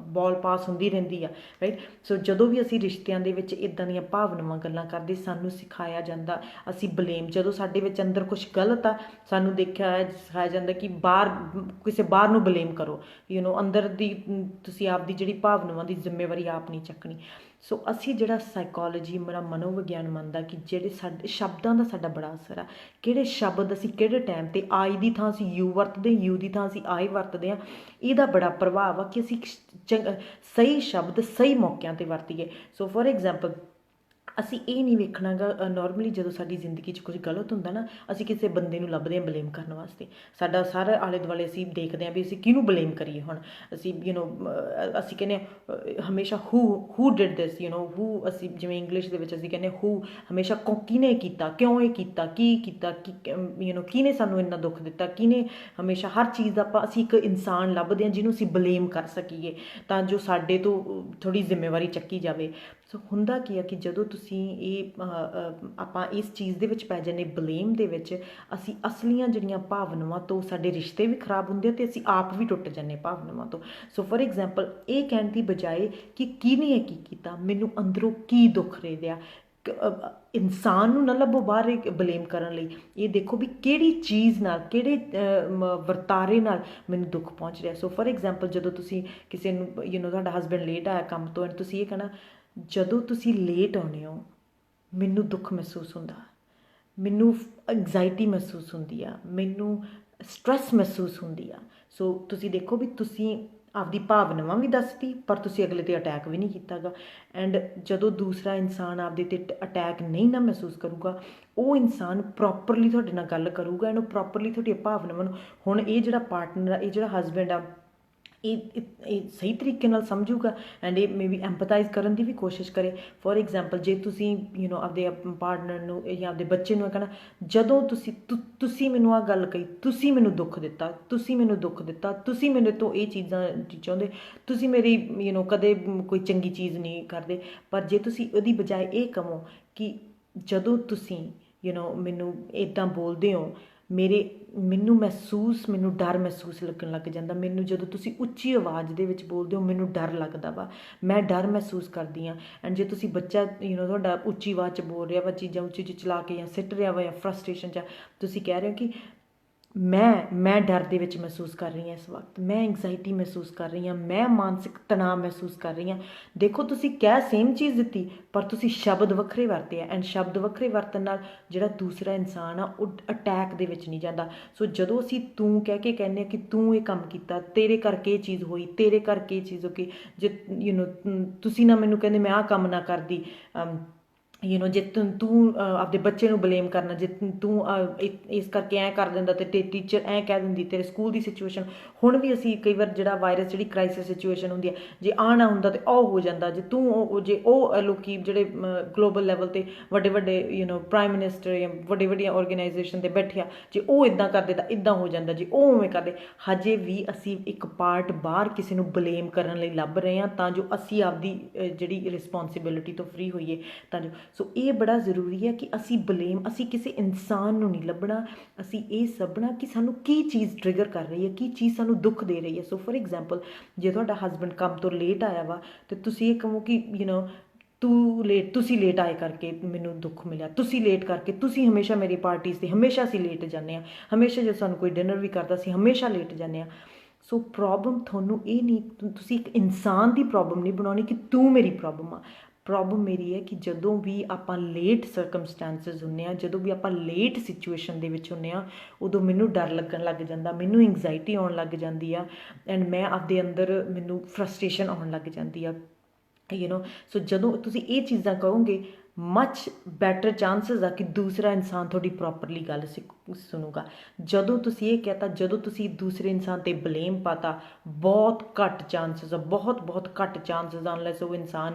ਬਾਲ ਪਾਸ ਹੁੰਦੀ ਰਹਿੰਦੀ ਆ, ਰਾਈਟ। ਸੋ ਜਦੋਂ ਵੀ ਅਸੀਂ ਰਿਸ਼ਤਿਆਂ ਦੇ ਵਿੱਚ ਇੱਦਾਂ ਦੀਆਂ ਭਾਵਨਾਵਾਂ ਗੱਲਾਂ ਕਰਦੇ, ਸਾਨੂੰ ਸਿਖਾਇਆ ਜਾਂਦਾ ਅਸੀਂ ਬਲੇਮ, ਜਦੋਂ ਸਾਡੇ ਵਿੱਚ ਅੰਦਰ ਕੁਛ ਗਲਤ ਆ, ਸਾਨੂੰ ਸਿਖਾਇਆ ਜਾਂਦਾ ਕਿ ਕਿਸੇ ਬਾਹਰ ਨੂੰ ਬਲੇਮ ਕਰੋ, ਅੰਦਰ ਦੀ ਤੁਸੀਂ ਆਪਦੀ ਜਿਹੜੀ ਭਾਵਨਾਵਾਂ ਦੀ ਜ਼ਿੰਮੇਵਾਰੀ ਆਪ ਨਹੀਂ ਚੱਕਣੀ। ਸੋ ਅਸੀਂ ਜਿਹੜਾ ਸਾਈਕੋਲੋਜੀ, ਮੇਰਾ ਮਨੋਵਿਗਿਆਨ ਮੰਨਦਾ ਕਿ ਜਿਹੜੇ ਸਾਡੇ ਸ਼ਬਦਾਂ ਦਾ ਸਾਡਾ ਬੜਾ ਅਸਰ ਆ, ਕਿਹੜੇ ਸ਼ਬਦ ਅਸੀਂ ਕਿਹੜੇ ਟਾਈਮ 'ਤੇ, ਆਈ ਦੀ ਥਾਂ ਅਸੀਂ ਯੂ ਵਰਤਦੇ, ਯੂ ਦੀ ਥਾਂ ਅਸੀਂ ਆਈ ਵਰਤਦੇ ਹਾਂ, ਇਹਦਾ ਬੜਾ ਪ੍ਰਭਾਵ ਆ ਕਿ ਅਸੀਂ ਸਹੀ ਸ਼ਬਦ ਸਹੀ ਮੌਕਿਆਂ 'ਤੇ ਵਰਤੀਏ। ਸੋ ਫੋਰ ਐਗਜ਼ਾਮਪਲ ਅਸੀਂ ਇਹ ਨਹੀਂ ਵੇਖਣਾ ਗਾ, ਨੋਰਮਲੀ ਜਦੋਂ ਸਾਡੀ ਜ਼ਿੰਦਗੀ 'ਚ ਕੁਝ ਗਲਤ ਹੁੰਦਾ ਨਾ, ਅਸੀਂ ਕਿਸੇ ਬੰਦੇ ਨੂੰ ਲੱਭਦੇ ਹਾਂ ਬਲੇਮ ਕਰਨ ਵਾਸਤੇ। ਸਾਡਾ ਸਾਰੇ ਆਲੇ ਦੁਆਲੇ ਅਸੀਂ ਦੇਖਦੇ ਹਾਂ ਵੀ ਅਸੀਂ ਕਿਹਨੂੰ ਬਲੇਮ ਕਰੀਏ। ਹੁਣ ਅਸੀਂ ਅਸੀਂ ਕਹਿੰਦੇ ਹਾਂ ਹਮੇਸ਼ਾ ਹੂ ਡਿਡ ਦਿਸ, ਹੂ, ਅਸੀਂ ਜਿਵੇਂ ਇੰਗਲਿਸ਼ ਦੇ ਵਿੱਚ ਅਸੀਂ ਕਹਿੰਦੇ ਹੂ, ਹਮੇਸ਼ਾ ਕਿਹਨੇ ਕੀਤਾ, ਕਿਉਂ ਇਹ ਕੀਤਾ, ਕੀ ਕੀਤਾ, ਕਿਹਨੇ ਸਾਨੂੰ ਇੰਨਾ ਦੁੱਖ ਦਿੱਤਾ, ਕਿਹਨੇ, ਹਮੇਸ਼ਾ ਹਰ ਚੀਜ਼ ਦਾ ਅਸੀਂ ਇੱਕ ਇਨਸਾਨ ਲੱਭਦੇ ਹਾਂ ਜਿਹਨੂੰ ਅਸੀਂ ਬਲੇਮ ਕਰ ਸਕੀਏ, ਤਾਂ ਜੋ ਸਾਡੇ ਤੋਂ ਥੋੜ੍ਹੀ ਜ਼ਿੰਮੇਵਾਰੀ ਚੱਕੀ ਜਾਵੇ। ਸੋ ਹੁੰਦਾ ਕੀ ਆ ਕਿ ਜਦੋਂ ਤੁਸੀਂ ਆਪਾਂ ਇਸ ਚੀਜ਼ ਦੇ ਵਿੱਚ ਪੈ ਜਾਂਦੇ ਬਲੇਮ ਦੇ ਵਿੱਚ, ਅਸੀਂ ਅਸਲੀਆਂ ਜਿਹੜੀਆਂ ਭਾਵਨਾਵਾਂ ਤੋਂ ਸਾਡੇ ਰਿਸ਼ਤੇ ਵੀ ਖਰਾਬ ਹੁੰਦੇ ਆ ਅਤੇ ਅਸੀਂ ਆਪ ਵੀ ਟੁੱਟ ਜਾਂਦੇ ਭਾਵਨਾਵਾਂ ਤੋਂ। ਸੋ ਫੋਰ ਐਗਜ਼ਾਮਪਲ ਇਹ ਕਹਿਣ ਦੀ ਬਜਾਏ ਕਿ ਕਿਹਨੇ ਇਹ ਕੀ ਕੀਤਾ, ਮੈਨੂੰ ਅੰਦਰੋਂ ਕੀ ਦੁੱਖ ਰਿਹਾ, ਇਨਸਾਨ ਨੂੰ ਨਾ ਲੱਭੋ ਬਾਹਰ ਬਲੇਮ ਕਰਨ ਲਈ, ਇਹ ਦੇਖੋ ਵੀ ਕਿਹੜੀ ਚੀਜ਼ ਨਾਲ, ਕਿਹੜੇ ਵਰਤਾਰੇ ਨਾਲ ਮੈਨੂੰ ਦੁੱਖ ਪਹੁੰਚ ਰਿਹਾ। ਸੋ ਫੋਰ ਐਗਜ਼ਾਮਪਲ ਜਦੋਂ ਤੁਸੀਂ ਕਿਸੇ ਨੂੰ ਤੁਹਾਡਾ ਹਸਬੈਂਡ ਲੇਟ ਆਇਆ ਕੰਮ ਤੋਂ, ਤੁਸੀਂ ਇਹ ਕਹਿਣਾ, ਜਦੋਂ ਤੁਸੀਂ ਲੇਟ ਆਉਂਦੇ ਹੋ ਮੈਨੂੰ ਦੁੱਖ ਮਹਿਸੂਸ ਹੁੰਦਾ, ਮੈਨੂੰ ਐਂਗਜ਼ਾਇਟੀ ਮਹਿਸੂਸ ਹੁੰਦੀ ਆ, ਮੈਨੂੰ ਸਟਰੈਸ ਮਹਿਸੂਸ ਹੁੰਦੀ ਆ। ਸੋ ਤੁਸੀਂ ਦੇਖੋ ਵੀ ਤੁਸੀਂ ਆਪਦੀ ਭਾਵਨਾਵਾਂ ਵੀ ਦੱਸਦੀ, ਪਰ ਤੁਸੀਂ ਅਗਲੇ 'ਤੇ ਅਟੈਕ ਵੀ ਨਹੀਂ ਕੀਤਾ ਗਾ। ਐਂਡ ਜਦੋਂ ਦੂਸਰਾ ਇਨਸਾਨ ਆਪਦੇ 'ਤੇ ਅਟੈਕ ਨਹੀਂ ਨਾ ਮਹਿਸੂਸ ਕਰੂਗਾ, ਉਹ ਇਨਸਾਨ ਪ੍ਰੋਪਰਲੀ ਤੁਹਾਡੇ ਨਾਲ ਗੱਲ ਕਰੂਗਾ, ਇਹਨੂੰ ਪ੍ਰੋਪਰਲੀ ਤੁਹਾਡੀਆਂ ਭਾਵਨਾਵਾਂ ਨੂੰ, ਹੁਣ ਇਹ ਜਿਹੜਾ ਪਾਰਟਨਰ ਆ, ਇਹ ਜਿਹੜਾ ਹਸਬੈਂਡ ਆ, ਇਹ ਸਹੀ ਤਰੀਕੇ ਨਾਲ ਸਮਝੂਗਾ ਐਂਡ ਇਹ ਮੇ ਬੀ ਐਂਪਥਾਈਜ਼ ਕਰਨ ਦੀ ਵੀ ਕੋਸ਼ਿਸ਼ ਕਰੇ। ਫੋਰ ਐਗਜ਼ਾਮਪਲ ਜੇ ਤੁਸੀਂ ਆਪਦੇ ਪਾਰਟਨਰ ਨੂੰ ਜਾਂ ਆਪਦੇ ਬੱਚੇ ਨੂੰ ਕਹਿਣਾ, ਜਦੋਂ ਤੁਸੀਂ ਮੈਨੂੰ ਆਹ ਗੱਲ ਕਹੀ, ਤੁਸੀਂ ਮੈਨੂੰ ਦੁੱਖ ਦਿੱਤਾ, ਤੁਸੀਂ ਮੈਨੂੰ ਦੁੱਖ ਦਿੱਤਾ, ਤੁਸੀਂ ਮੇਰੇ ਤੋਂ ਇਹ ਚੀਜ਼ਾਂ ਚਾਹੁੰਦੇ, ਤੁਸੀਂ ਮੇਰੀ ਕਦੇ ਕੋਈ ਚੰਗੀ ਚੀਜ਼ ਨਹੀਂ ਕਰਦੇ। ਪਰ ਜੇ ਤੁਸੀਂ ਉਹਦੀ ਬਜਾਏ ਇਹ ਕਹੋ ਕਿ ਜਦੋਂ ਤੁਸੀਂ ਮੈਨੂੰ ਇੱਦਾਂ ਬੋਲਦੇ ਹੋ, ਮੈਨੂੰ ਡਰ ਮਹਿਸੂਸ ਲੱਗਣ ਲੱਗ ਜਾਂਦਾ, ਮੈਨੂੰ ਜਦੋਂ ਤੁਸੀਂ ਉੱਚੀ ਆਵਾਜ਼ ਦੇ ਵਿੱਚ ਬੋਲਦੇ ਹੋ ਮੈਨੂੰ ਡਰ ਲੱਗਦਾ ਵਾ, ਮੈਂ ਡਰ ਮਹਿਸੂਸ ਕਰਦੀ ਹਾਂ। ਐਂਡ ਜੇ ਤੁਸੀਂ ਬੱਚਾ ਤੁਹਾਡਾ ਉੱਚੀ ਆਵਾਜ਼ 'ਚ ਬੋਲ ਰਿਹਾ ਵਾ, ਚੀਜ਼ਾਂ ਉੱਚੀ ਉੱਚੀ ਚਲਾ ਕੇ ਜਾਂ ਸਿੱਟ ਰਿਹਾ ਵਾ ਜਾਂ ਫਰਸਟ੍ਰੇਸ਼ਨ 'ਚ, ਤੁਸੀਂ ਕਹਿ ਰਹੇ ਹੋ ਕਿ ਮੈਂ ਡਰ ਦੇ ਵਿੱਚ ਮਹਿਸੂਸ ਕਰ ਰਹੀ ਹਾਂ ਇਸ ਵਕਤ, ਮੈਂ ਐਂਗਜ਼ਾਇਟੀ ਮਹਿਸੂਸ ਕਰ ਰਹੀ ਹਾਂ, ਮੈਂ ਮਾਨਸਿਕ ਤਣਾਅ ਮਹਿਸੂਸ ਕਰ ਰਹੀ ਹਾਂ। ਦੇਖੋ ਤੁਸੀਂ ਕਹਿ ਸੇਮ ਚੀਜ਼ ਦਿੱਤੀ, ਪਰ ਤੁਸੀਂ ਸ਼ਬਦ ਵੱਖਰੇ ਵਰਤੇ ਆ। ਐਂਡ ਸ਼ਬਦ ਵੱਖਰੇ ਵਰਤਣ ਨਾਲ ਜਿਹੜਾ ਦੂਸਰਾ ਇਨਸਾਨ ਆ ਉਹ ਅਟੈਕ ਦੇ ਵਿੱਚ ਨਹੀਂ ਜਾਂਦਾ। ਸੋ ਜਦੋਂ ਅਸੀਂ ਤੂੰ ਕਹਿ ਕੇ ਕਹਿੰਦੇ ਹਾਂ ਕਿ ਤੂੰ ਇਹ ਕੰਮ ਕੀਤਾ, ਤੇਰੇ ਕਰਕੇ ਇਹ ਚੀਜ਼ ਹੋਈ, ਤੇਰੇ ਕਰਕੇ ਇਹ ਚੀਜ਼ ਹੋ ਗਈ, ਜੇ ਤੁਸੀਂ ਨਾ ਮੈਨੂੰ ਕਹਿੰਦੇ ਮੈਂ ਆਹ ਕੰਮ ਨਾ ਕਰਦੀ, ਜੇ ਤੂੰ ਆਪਦੇ ਬੱਚੇ ਨੂੰ ਬਲੇਮ ਕਰਨਾ, ਜੇ ਤੂੰ ਇਸ ਕਰਕੇ ਐਂ ਕਰ ਦਿੰਦਾ ਅਤੇ ਟੀਚਰ ਐਂ ਕਹਿ ਦਿੰਦੀ, ਤੇਰੇ ਸਕੂਲ ਦੀ ਸਿਚੁਏਸ਼ਨ। ਹੁਣ ਵੀ ਅਸੀਂ ਕਈ ਵਾਰ ਜਿਹੜਾ ਵਾਇਰਸ, ਜਿਹੜੀ ਕ੍ਰਾਈਸਿਸ ਸਿਚੁਏਸ਼ਨ ਹੁੰਦੀ ਹੈ, ਜੇ ਆਉਣਾ ਹੁੰਦਾ ਤਾਂ ਉਹ ਹੋ ਜਾਂਦਾ, ਜੇ ਉਹ ਲੋਕੀ ਜਿਹੜੇ ਗਲੋਬਲ ਲੈਵਲ 'ਤੇ ਵੱਡੇ ਪ੍ਰਾਈਮ ਮਿਨਿਸਟਰ ਜਾਂ ਵੱਡੀਆਂ ਔਰਗੇਨਾਈਜੇਸ਼ਨ 'ਤੇ ਬੈਠੇ ਆ, ਜੇ ਉਹ ਇੱਦਾਂ ਕਰਦੇ ਤਾਂ ਇੱਦਾਂ ਹੋ ਜਾਂਦਾ, ਜੇ ਉਹ ਉਵੇਂ ਕਰਦੇ। ਹਜੇ ਵੀ ਅਸੀਂ ਇੱਕ ਪਾਰਟ ਬਾਹਰ ਕਿਸੇ ਨੂੰ ਬਲੇਮ ਕਰਨ ਲਈ ਲੱਭ ਰਹੇ ਹਾਂ, ਤਾਂ ਜੋ ਅਸੀਂ ਆਪਦੀ ਜਿਹੜੀ ਰਿਸਪੋਂਸੀਬਿਲਿਟੀ ਤੋਂ ਫਰੀ ਹੋਈਏ। ਤਾਂ ਜੋ ਸੋ ਇਹ ਬੜਾ ਜ਼ਰੂਰੀ ਹੈ ਕਿ ਅਸੀਂ ਕਿਸੇ ਇਨਸਾਨ ਨੂੰ ਨਹੀਂ ਲੱਭਣਾ, ਅਸੀਂ ਇਹ ਲੱਭਣਾ ਕਿ ਸਾਨੂੰ ਕੀ ਚੀਜ਼ ਟ੍ਰਿਗਰ ਕਰ ਰਹੀ ਹੈ, ਕੀ ਚੀਜ਼ ਸਾਨੂੰ ਦੁੱਖ ਦੇ ਰਹੀ ਹੈ। ਸੋ ਫੋਰ ਐਗਜ਼ਾਮਪਲ ਜੇ ਤੁਹਾਡਾ ਹਸਬੈਂਡ ਕੰਮ ਤੋਂ ਲੇਟ ਆਇਆ ਵਾ ਅਤੇ ਤੁਸੀਂ ਇਹ ਕਹੋ ਕਿ ਤੁਸੀਂ ਲੇਟ ਆਏ ਕਰਕੇ ਮੈਨੂੰ ਦੁੱਖ ਮਿਲਿਆ, ਤੁਸੀਂ ਲੇਟ ਕਰਕੇ, ਤੁਸੀਂ ਹਮੇਸ਼ਾ ਮੇਰੀ ਪਾਰਟੀਜ਼ 'ਤੇ ਹਮੇਸ਼ਾ ਅਸੀਂ ਲੇਟ ਜਾਂਦੇ ਹਾਂ, ਹਮੇਸ਼ਾ ਜੇ ਸਾਨੂੰ ਕੋਈ ਡਿਨਰ ਵੀ ਕਰਦਾ ਅਸੀਂ ਹਮੇਸ਼ਾ ਲੇਟ ਜਾਂਦੇ ਹਾਂ। ਸੋ ਪ੍ਰੋਬਲਮ ਤੁਹਾਨੂੰ ਇਹ ਨਹੀਂ, ਤੁਸੀਂ ਇੱਕ ਇਨਸਾਨ ਦੀ ਪ੍ਰੋਬਲਮ ਨਹੀਂ ਬਣਾਉਣੀ ਕਿ ਤੂੰ ਮੇਰੀ ਪ੍ਰੋਬਲਮ ਆ। ਪ੍ਰੋਬਲਮ ਮੇਰੀ ਹੈ ਕਿ ਜਦੋਂ ਵੀ ਆਪਾਂ ਲੇਟ ਸਰਕਮਸਟੈਂਸਿਸ ਹੁੰਦੇ ਹਾਂ, ਜਦੋਂ ਵੀ ਆਪਾਂ ਲੇਟ ਸਿਚੁਏਸ਼ਨ ਦੇ ਵਿੱਚ ਹੁੰਦੇ ਹਾਂ, ਉਦੋਂ ਮੈਨੂੰ ਡਰ ਲੱਗਣ ਲੱਗ ਜਾਂਦਾ, ਮੈਨੂੰ ਐਂਗਜ਼ਾਇਟੀ ਆਉਣ ਲੱਗ ਜਾਂਦੀ ਆ, ਐਂਡ ਮੈਂ ਆਪਦੇ ਅੰਦਰ ਮੈਨੂੰ ਫਰਸਟ੍ਰੇਸ਼ਨ ਆਉਣ ਲੱਗ ਜਾਂਦੀ ਆ। ਸੋ ਜਦੋਂ ਤੁਸੀਂ ਇਹ ਚੀਜ਼ਾਂ ਕਹੋਗੇ, ਮੱਚ ਬੈਟਰ ਚਾਂਸਿਸ ਆ ਕਿ ਦੂਸਰਾ ਇਨਸਾਨ ਤੁਹਾਡੀ ਪ੍ਰੋਪਰਲੀ ਗੱਲ ਸੁਣੂਗਾ। ਜਦੋਂ ਤੁਸੀਂ ਇਹ ਕਹਤਾ, ਜਦੋਂ ਤੁਸੀਂ ਦੂਸਰੇ ਇਨਸਾਨ 'ਤੇ ਬਲੇਮ ਪਾਤਾ, ਬਹੁਤ ਘੱਟ ਚਾਂਸਿਸ ਆ, ਬਹੁਤ ਘੱਟ ਚਾਂਸਿਸ, ਅਨਲੈਸ ਉਹ ਇਨਸਾਨ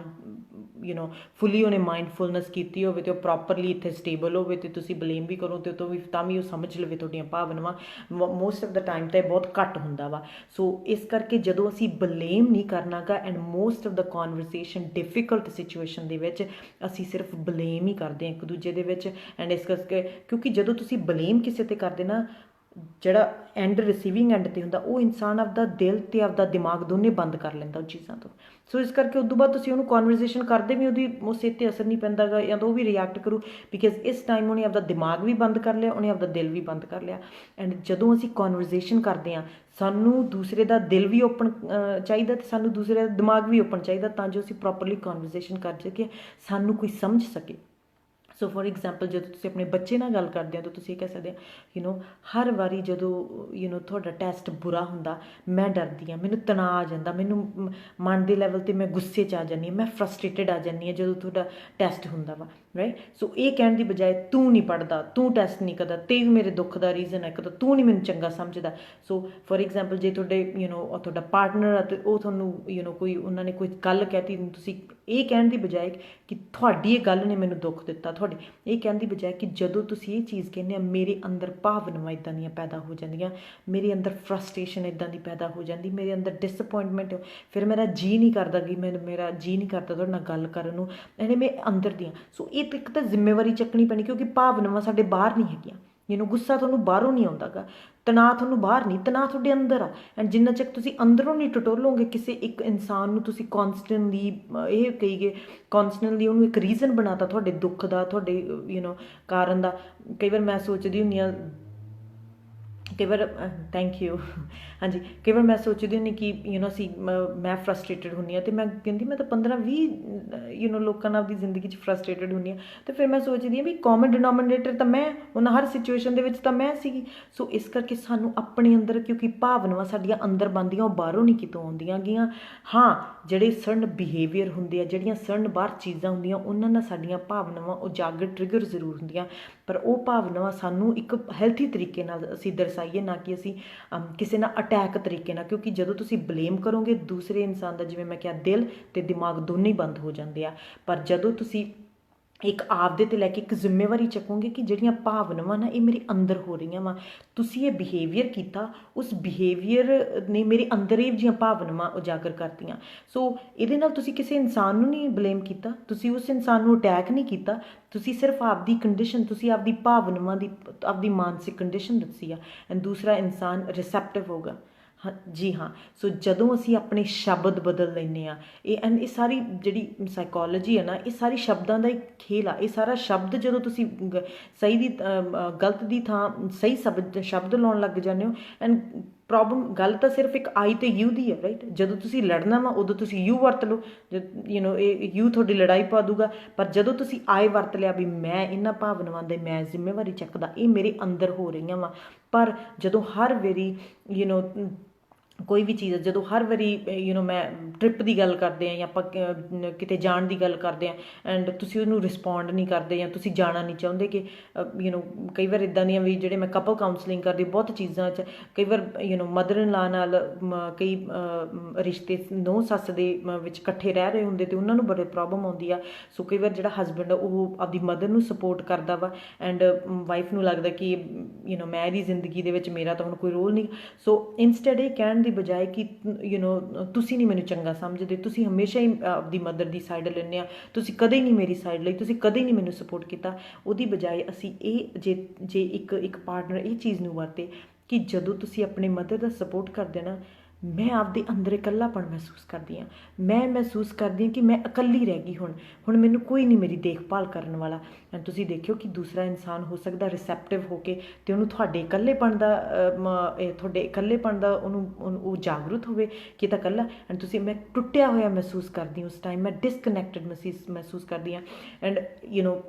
ਫੁੱਲੀ ਉਹਨੇ ਮਾਈਂਡਫੁਲਨੈਸ ਕੀਤੀ ਹੋਵੇ ਅਤੇ ਉਹ ਪ੍ਰੋਪਰਲੀ ਇੱਥੇ ਸਟੇਬਲ ਹੋਵੇ ਅਤੇ ਤੁਸੀਂ ਬਲੇਮ ਵੀ ਕਰੋ ਅਤੇ ਉਹ ਤੋਂ ਵੀ ਤਾਂ ਵੀ ਉਹ ਸਮਝ ਲਵੇ ਤੁਹਾਡੀਆਂ ਭਾਵਨਾਵਾਂ। ਮੋਸਟ ਆਫ ਦਾ ਟਾਈਮ ਤਾਂ ਇਹ ਬਹੁਤ ਘੱਟ ਹੁੰਦਾ ਵਾ। ਸੋ ਇਸ ਕਰਕੇ ਜਦੋਂ ਅਸੀਂ ਬਲੇਮ ਨਹੀਂ ਕਰਨਾ ਗਾ, and most of the conversation difficult situation ਦੇ ਵਿੱਚ ਅਸੀਂ ਸਿਰਫ ਬਲੇਮ ਹੀ ਕਰਦੇ ਹਾਂ ਇੱਕ ਦੂਜੇ ਦੇ ਵਿੱਚ। ਐਂਡ ਇਸ ਕਰਕੇ ਕਿਉਂਕਿ ਜਦੋਂ ਤੁਸੀਂ ਬਲੇਮ ਕਿਸੇ 'ਤੇ ਕਰਦੇ ਨਾ, ਜਿਹੜਾ ਐਂਡ ਰਿਸੀਵਿੰਗ ਐਂਡ 'ਤੇ ਹੁੰਦਾ, ਉਹ ਇਨਸਾਨ ਆਪਦਾ ਦਿਲ ਅਤੇ ਆਪਦਾ ਦਿਮਾਗ ਦੋਨੇ ਬੰਦ ਕਰ ਲੈਂਦਾ ਉਹ ਚੀਜ਼ਾਂ ਤੋਂ। ਸੋ ਇਸ ਕਰਕੇ ਉਦੋਂ ਬਾਅਦ ਤੁਸੀਂ ਉਹਨੂੰ ਕਨਵਰਸੇਸ਼ਨ ਕਰਦੇ ਵੀ ਉਹਦੀ ਉਸ 'ਤੇ ਅਸਰ ਨਹੀਂ ਪੈਂਦਾ ਗਾ, ਜਾਂ ਤਾਂ ਉਹ ਵੀ ਰਿਐਕਟ ਕਰੂ, ਬਿਕਾਜ਼ ਇਸ ਟਾਈਮ ਉਹਨੇ ਆਪਦਾ ਦਿਮਾਗ ਵੀ ਬੰਦ ਕਰ ਲਿਆ, ਉਹਨੇ ਆਪਦਾ ਦਿਲ ਵੀ ਬੰਦ ਕਰ ਲਿਆ। ਐਂਡ ਜਦੋਂ ਅਸੀਂ ਕਨਵਰਸੇਸ਼ਨ ਕਰਦੇ ਹਾਂ, ਸਾਨੂੰ ਦੂਸਰੇ ਦਾ ਦਿਲ ਵੀ ਓਪਨ ਚਾਹੀਦਾ ਅਤੇ ਸਾਨੂੰ ਦੂਸਰੇ ਦਾ ਦਿਮਾਗ ਵੀ ਓਪਨ ਚਾਹੀਦਾ, ਤਾਂ ਜੋ ਅਸੀਂ ਪ੍ਰੋਪਰਲੀ ਕਨਵਰਸੇਸ਼ਨ ਕਰ ਸਕੀਏ, ਸਾਨੂੰ ਕੋਈ ਸਮਝ ਸਕੇ। ਸੋ ਫੋਰ ਐਗਜ਼ਾਮਪਲ, ਜਦੋਂ ਤੁਸੀਂ ਆਪਣੇ ਬੱਚੇ ਨਾਲ ਗੱਲ ਕਰਦੇ ਹੋ ਤਾਂ ਤੁਸੀਂ ਇਹ ਕਹਿ ਸਕਦੇ ਹੋ ਹਰ ਵਾਰੀ ਜਦੋਂ ਤੁਹਾਡਾ ਟੈਸਟ ਬੁਰਾ ਹੁੰਦਾ, ਮੈਂ ਡਰਦੀ ਹਾਂ, ਮੈਨੂੰ ਤਣਾਅ ਆ ਜਾਂਦਾ, ਮੈਨੂੰ ਮਨ ਦੇ ਲੈਵਲ 'ਤੇ ਮੈਂ ਗੁੱਸੇ 'ਚ ਆ ਜਾਂਦੀ ਹਾਂ, ਮੈਂ ਫਰਸਟ੍ਰੇਟਡ ਆ ਜਾਂਦੀ ਹਾਂ ਜਦੋਂ ਤੁਹਾਡਾ ਟੈਸਟ ਹੁੰਦਾ ਵਾ, ਰਾਈਟ। ਸੋ ਇਹ ਕਹਿਣ ਦੀ ਬਜਾਏ ਤੂੰ ਨਹੀਂ ਪੜ੍ਹਦਾ, ਤੂੰ ਟੈਸਟ ਨਹੀਂ ਕਰਦਾ, ਤੇ ਮੇਰੇ ਦੁੱਖ ਦਾ ਰੀਜ਼ਨ ਹੈ ਕਿ ਤੂੰ ਨਹੀਂ ਮੈਨੂੰ ਚੰਗਾ ਸਮਝਦਾ। ਸੋ ਫੋਰ ਐਗਜ਼ਾਮਪਲ, ਜੇ ਤੁਹਾਡੇ ਤੁਹਾਡਾ ਪਾਰਟਨਰ ਆ ਅਤੇ ਉਹ ਤੁਹਾਨੂੰ ਕੋਈ ਉਹਨਾਂ ਨੇ ਕੋਈ ਗੱਲ ਕਹਿਤੀ, ਤੁਸੀਂ ਇਹ ਕਹਿਣ ਦੀ ਬਜਾਏ ਕਿ ਤੁਹਾਡੀ ਇਹ ਗੱਲ ਨੇ ਮੈਨੂੰ ਦੁੱਖ ਦਿੱਤਾ, ਤੁਹਾਡੇ ਇਹ ਕਹਿਣ ਦੀ ਬਜਾਏ ਕਿ ਜਦੋਂ ਤੁਸੀਂ ਇਹ ਚੀਜ਼ ਕਹਿੰਦੇ ਆ, ਮੇਰੇ ਅੰਦਰ ਭਾਵਨਾਵਾਂ ਇੱਦਾਂ ਦੀਆਂ ਪੈਦਾ ਹੋ ਜਾਂਦੀਆਂ, ਮੇਰੇ ਅੰਦਰ ਫਰਸਟ੍ਰੇਸ਼ਨ ਇੱਦਾਂ ਦੀ ਪੈਦਾ ਹੋ ਜਾਂਦੀ, ਮੇਰੇ ਅੰਦਰ ਡਿਸਅਪੋਇੰਟਮੈਂਟ, ਫਿਰ ਮੇਰਾ ਜੀਅ ਨਹੀਂ ਕਰਦਾ ਕਿ ਮੇਰਾ ਜੀਅ ਨਹੀਂ ਕਰਦਾ ਤੁਹਾਡੇ ਨਾਲ ਗੱਲ ਕਰਨ ਨੂੰ, ਇਹਨੇ ਮੈਂ ਅੰਦਰ ਦੀਆਂ। ਸੋ ਇਹ ਇੱਕ ਤਾਂ ਜ਼ਿੰਮੇਵਾਰੀ ਚੱਕਣੀ ਪੈਣੀ, ਕਿਉਂਕਿ ਭਾਵਨਾਵਾਂ ਸਾਡੇ ਬਾਹਰ ਨਹੀਂ ਹੈਗੀਆਂ। ਗੁੱਸਾ ਤੁਹਾਨੂੰ ਬਾਹਰੋਂ ਨਹੀਂ ਆਉਂਦਾ ਗਾ, ਤਣਾਅ ਤੁਹਾਨੂੰ ਬਾਹਰ ਨਹੀਂ, ਤਣਾਅ ਤੁਹਾਡੇ ਅੰਦਰ ਆ। ਐਂਡ ਜਿੰਨਾ ਚਿਰ ਤੁਸੀਂ ਅੰਦਰੋਂ ਨਹੀਂ ਟਟੋਲੋਗੇ ਕਿਸੇ ਇੱਕ ਇਨਸਾਨ ਨੂੰ, ਤੁਸੀਂ ਕੌਨਸਟੈਂਟਲੀ ਇਹ ਕਹੀਏ ਕੌਨਸਟੈਂਟਲੀ ਉਹਨੂੰ ਇੱਕ ਰੀਜ਼ਨ ਬਣਾਤਾ ਤੁਹਾਡੇ ਦੁੱਖ ਦਾ, ਤੁਹਾਡੇ ਕਾਰਨ ਦਾ। ਕਈ ਵਾਰ ਮੈਂ ਸੋਚਦੀ ਹੁੰਦੀ ਹਾਂ, ਕਈ ਵਾਰ ਥੈਂਕ ਯੂ, ਹਾਂਜੀ, ਕਈ ਵਾਰ ਮੈਂ ਸੋਚਦੀ ਹੁੰਦੀ ਕਿ ਅਸੀਂ ਮੈਂ ਫਰਸਟ੍ਰੇਟਡ ਹੁੰਦੀ ਹਾਂ ਅਤੇ ਮੈਂ ਕਹਿੰਦੀ ਮੈਂ ਤਾਂ 15-20 ਲੋਕਾਂ ਨਾਲ ਆਪਣੀ ਜ਼ਿੰਦਗੀ 'ਚ ਫਰਸਟ੍ਰੇਟਡ ਹੁੰਦੀ ਹਾਂ, ਅਤੇ ਫਿਰ ਮੈਂ ਸੋਚਦੀ ਹਾਂ ਵੀ ਕਾਮਨ ਡਿਨੋਮੀਨੇਟਰ ਤਾਂ ਮੈਂ ਉਹਨਾਂ ਹਰ ਸਿਚੁਏਸ਼ਨ ਦੇ ਵਿੱਚ ਤਾਂ ਮੈਂ ਸੀਗੀ। ਸੋ ਇਸ ਕਰਕੇ ਸਾਨੂੰ ਆਪਣੇ ਅੰਦਰ, ਕਿਉਂਕਿ ਭਾਵਨਾਵਾਂ ਸਾਡੀਆਂ ਅੰਦਰ ਬਣਦੀਆਂ, ਉਹ ਬਾਹਰੋਂ ਨਹੀਂ ਕਿਤੋਂ ਆਉਂਦੀਆਂ ਗੀਆਂ। ਹਾਂ, ਜਿਹੜੇ ਸਰਨ ਬਿਹੇਵੀਅਰ ਹੁੰਦੇ ਆ, ਜਿਹੜੀਆਂ ਸਰਨ ਬਾਹਰ ਚੀਜ਼ਾਂ ਹੁੰਦੀਆਂ, ਉਹਨਾਂ ਨਾਲ ਸਾਡੀਆਂ ਭਾਵਨਾਵਾਂ ਉਜਾਗਰ ਟ੍ਰਿਗਰ ਜ਼ਰੂਰ ਹੁੰਦੀਆਂ, ਪਰ ਉਹ ਭਾਵਨਾਵਾਂ ਸਾਨੂੰ ਇੱਕ ਹੈਲਥੀ ਤਰੀਕੇ ਨਾਲ ਅਸੀਂ ਦਰਸਾਈਏ, ਨਾ ਕਿ ਅਸੀਂ ਕਿਸੇ ਨਾਲ ਅਟੈਕ ਤਰੀਕੇ ਨਾਲ। ਕਿਉਂਕਿ ਜਦੋਂ ਤੁਸੀਂ ਬਲੇਮ ਕਰੋਗੇ ਦੂਸਰੇ ਇਨਸਾਨ ਦਾ, ਜਿਵੇਂ ਮੈਂ ਕਿਹਾ, ਦਿਲ ਅਤੇ ਦਿਮਾਗ ਦੋਨੇ ਹੀ ਬੰਦ ਹੋ ਜਾਂਦੇ ਆ। ਪਰ ਜਦੋਂ ਤੁਸੀਂ ਇੱਕ ਆਪਦੇ 'ਤੇ ਲੈ ਕੇ ਇੱਕ ਜ਼ਿੰਮੇਵਾਰੀ ਚੱਕੋਗੇ ਕਿ ਜਿਹੜੀਆਂ ਭਾਵਨਾਵਾਂ ਨਾ, ਇਹ ਮੇਰੇ ਅੰਦਰ ਹੋ ਰਹੀਆਂ ਵਾ, ਤੁਸੀਂ ਇਹ ਬਿਹੇਵੀਅਰ ਕੀਤਾ, ਉਸ ਬਿਹੇਵੀਅਰ ਨੇ ਮੇਰੇ ਅੰਦਰ ਇਹ ਜਿਹੀਆਂ ਭਾਵਨਾਵਾਂ ਉਜਾਗਰ ਕਰਤੀਆਂ। ਸੋ ਇਹਦੇ ਨਾਲ ਤੁਸੀਂ ਕਿਸੇ ਇਨਸਾਨ ਨੂੰ ਨਹੀਂ ਬਲੇਮ ਕੀਤਾ, ਤੁਸੀਂ ਉਸ ਇਨਸਾਨ ਨੂੰ ਅਟੈਕ ਨਹੀਂ ਕੀਤਾ, ਤੁਸੀਂ ਸਿਰਫ ਆਪਦੀ ਕੰਡੀਸ਼ਨ, ਤੁਸੀਂ ਆਪਦੀ ਭਾਵਨਾਵਾਂ ਦੀ, ਆਪਦੀ ਮਾਨਸਿਕ ਕੰਡੀਸ਼ਨ ਦੱਸੀ ਆ, ਐਂਡ ਦੂਸਰਾ ਇਨਸਾਨ ਰਿਸੈਪਟਿਵ ਹੋਊਗਾ। ਹਾਂ ਜੀ, ਹਾਂ। ਸੋ ਜਦੋਂ ਅਸੀਂ ਆਪਣੇ ਸ਼ਬਦ ਬਦਲ ਲੈਂਦੇ ਹਾਂ, ਇਹ ਸਾਰੀ ਜਿਹੜੀ ਸਾਈਕੋਲੋਜੀ ਹੈ ਨਾ, ਇਹ ਸਾਰੀ ਸ਼ਬਦਾਂ ਦਾ ਇੱਕ ਖੇਲ ਆ। ਇਹ ਸਾਰਾ ਸ਼ਬਦ ਜਦੋਂ ਤੁਸੀਂ ਸਹੀ ਦੀ ਗਲਤ ਦੀ ਥਾਂ ਸਹੀ ਸ਼ਬਦ ਲਾਉਣ ਲੱਗ ਜਾਂਦੇ ਹੋ, ਐਂਡ ਪ੍ਰੋਬਲਮ, ਗੱਲ ਤਾਂ ਸਿਰਫ ਇੱਕ ਆਈ ਅਤੇ ਯੂ ਦੀ ਹੈ, ਰਾਈਟ। ਜਦੋਂ ਤੁਸੀਂ ਲੜਨਾ ਵਾ ਉਦੋਂ ਤੁਸੀਂ ਯੂ ਵਰਤ ਲਓ, ਇਹ ਯੂ ਤੁਹਾਡੀ ਲੜਾਈ ਪਾ ਦੂਗਾ। ਪਰ ਜਦੋਂ ਤੁਸੀਂ ਆਈ ਵਰਤ ਲਿਆ ਵੀ ਮੈਂ ਇਹਨਾਂ ਭਾਵਨਾਵਾਂ ਦੇ ਮੈਂ ਜ਼ਿੰਮੇਵਾਰੀ ਚੱਕਦਾ, ਇਹ ਮੇਰੇ ਅੰਦਰ ਹੋ ਰਹੀਆਂ ਵਾ। ਪਰ ਜਦੋਂ ਹਰ ਵਾਰੀ ਕੋਈ ਵੀ ਚੀਜ਼, ਜਦੋਂ ਹਰ ਵਾਰੀ ਮੈਂ ਟ੍ਰਿਪ ਦੀ ਗੱਲ ਕਰਦੇ ਹਾਂ, ਜਾਂ ਆਪਾਂ ਕਿਤੇ ਜਾਣ ਦੀ ਗੱਲ ਕਰਦੇ ਹਾਂ, ਐਂਡ ਤੁਸੀਂ ਉਹਨੂੰ ਰਿਸਪੌਂਡ ਨਹੀਂ ਕਰਦੇ, ਜਾਂ ਤੁਸੀਂ ਜਾਣਾ ਨਹੀਂ ਚਾਹੁੰਦੇ, ਕਿ ਕਈ ਵਾਰ ਇੱਦਾਂ ਦੀਆਂ ਵੀ, ਜਿਹੜੇ ਮੈਂ ਕਪਲ ਕਾਉਂਸਲਿੰਗ ਕਰਦੀ, ਬਹੁਤ ਚੀਜ਼ਾਂ 'ਚ ਕਈ ਵਾਰ ਮਦਰ ਇਨ ਲਾ ਨਾਲ ਕਈ ਰਿਸ਼ਤੇ ਨੂੰਹ ਸੱਸ ਦੇ ਵਿੱਚ ਇਕੱਠੇ ਰਹਿ ਰਹੇ ਹੁੰਦੇ, ਅਤੇ ਉਹਨਾਂ ਨੂੰ ਬੜੇ ਪ੍ਰੋਬਲਮ ਆਉਂਦੀ ਆ। ਸੋ ਕਈ ਵਾਰ ਜਿਹੜਾ ਹਸਬੈਂਡ ਉਹ ਆਪਦੀ ਮਦਰ ਨੂੰ ਸਪੋਰਟ ਕਰਦਾ ਵਾ, ਐਂਡ ਵਾਈਫ ਨੂੰ ਲੱਗਦਾ ਕਿ ਮੈਂ ਇਹਦੀ ਜ਼ਿੰਦਗੀ ਦੇ ਵਿੱਚ ਮੇਰਾ ਤਾਂ ਹੁਣ ਕੋਈ ਰੋਲ ਨਹੀਂ। ਸੋ ਇੰਸਟੈਡ ਇਹ ਕਹਿਣ ਦੀ ਬਜਾਏ ਕਿ ਤੁਸੀਂ ਨਹੀਂ ਮੈਨੂੰ ਚੰਗਾ ਸਮਝਦੇ, ਤੁਸੀਂ ਹਮੇਸ਼ਾ ਹੀ ਆਪਦੀ ਮਦਰ ਦੀ ਸਾਈਡ ਲੈਂਦੇ ਆ, ਤੁਸੀਂ ਕਦੇ ਨਹੀਂ ਮੇਰੀ ਸਾਈਡ ਲਈ, ਤੁਸੀਂ ਕਦੇ ਨਹੀਂ ਮੈਨੂੰ ਸਪੋਰਟ ਕੀਤਾ, ਉਹਦੀ ਬਜਾਏ ਅਸੀਂ ਇਹ ਜੇ ਇੱਕ ਪਾਰਟਨਰ ਇਹ ਚੀਜ਼ ਨੂੰ ਵਰਤੇ ਕਿ ਜਦੋਂ ਤੁਸੀਂ ਆਪਣੇ ਮਦਰ ਦਾ ਸਪੋਰਟ ਕਰਦੇ ਨਾ, ਮੈਂ ਆਪਦੇ ਅੰਦਰ ਇਕੱਲਾਪਣ ਮਹਿਸੂਸ ਕਰਦੀ ਹਾਂ, ਮੈਂ ਮਹਿਸੂਸ ਕਰਦੀ ਹਾਂ ਕਿ ਮੈਂ ਇਕੱਲੀ ਰਹਿ ਗਈ, ਹੁਣ ਮੈਨੂੰ ਕੋਈ ਨਹੀਂ ਮੇਰੀ ਦੇਖਭਾਲ ਕਰਨ ਵਾਲਾ। ਐਂਡ ਤੁਸੀਂ ਦੇਖਿਓ ਕਿ ਦੂਸਰਾ ਇਨਸਾਨ ਹੋ ਸਕਦਾ ਰਿਸੈਪਟਿਵ ਹੋ ਕੇ, ਅਤੇ ਉਹਨੂੰ ਤੁਹਾਡੇ ਇਕੱਲੇਪਣ ਦਾ ਉਹਨੂੰ ਉਹ ਜਾਗਰੂਕ ਹੋਵੇ ਕਿ ਤਾਂ ਇਕੱਲਾ, ਐਂਡ ਮੈਂ ਟੁੱਟਿਆ ਹੋਇਆ ਮਹਿਸੂਸ ਕਰਦੀ, ਉਸ ਟਾਈਮ ਮੈਂ ਡਿਸਕਨੈਕਟਡ ਮਹਿਸੂਸ ਕਰਦੀ ਹਾਂ। ਐਂਡ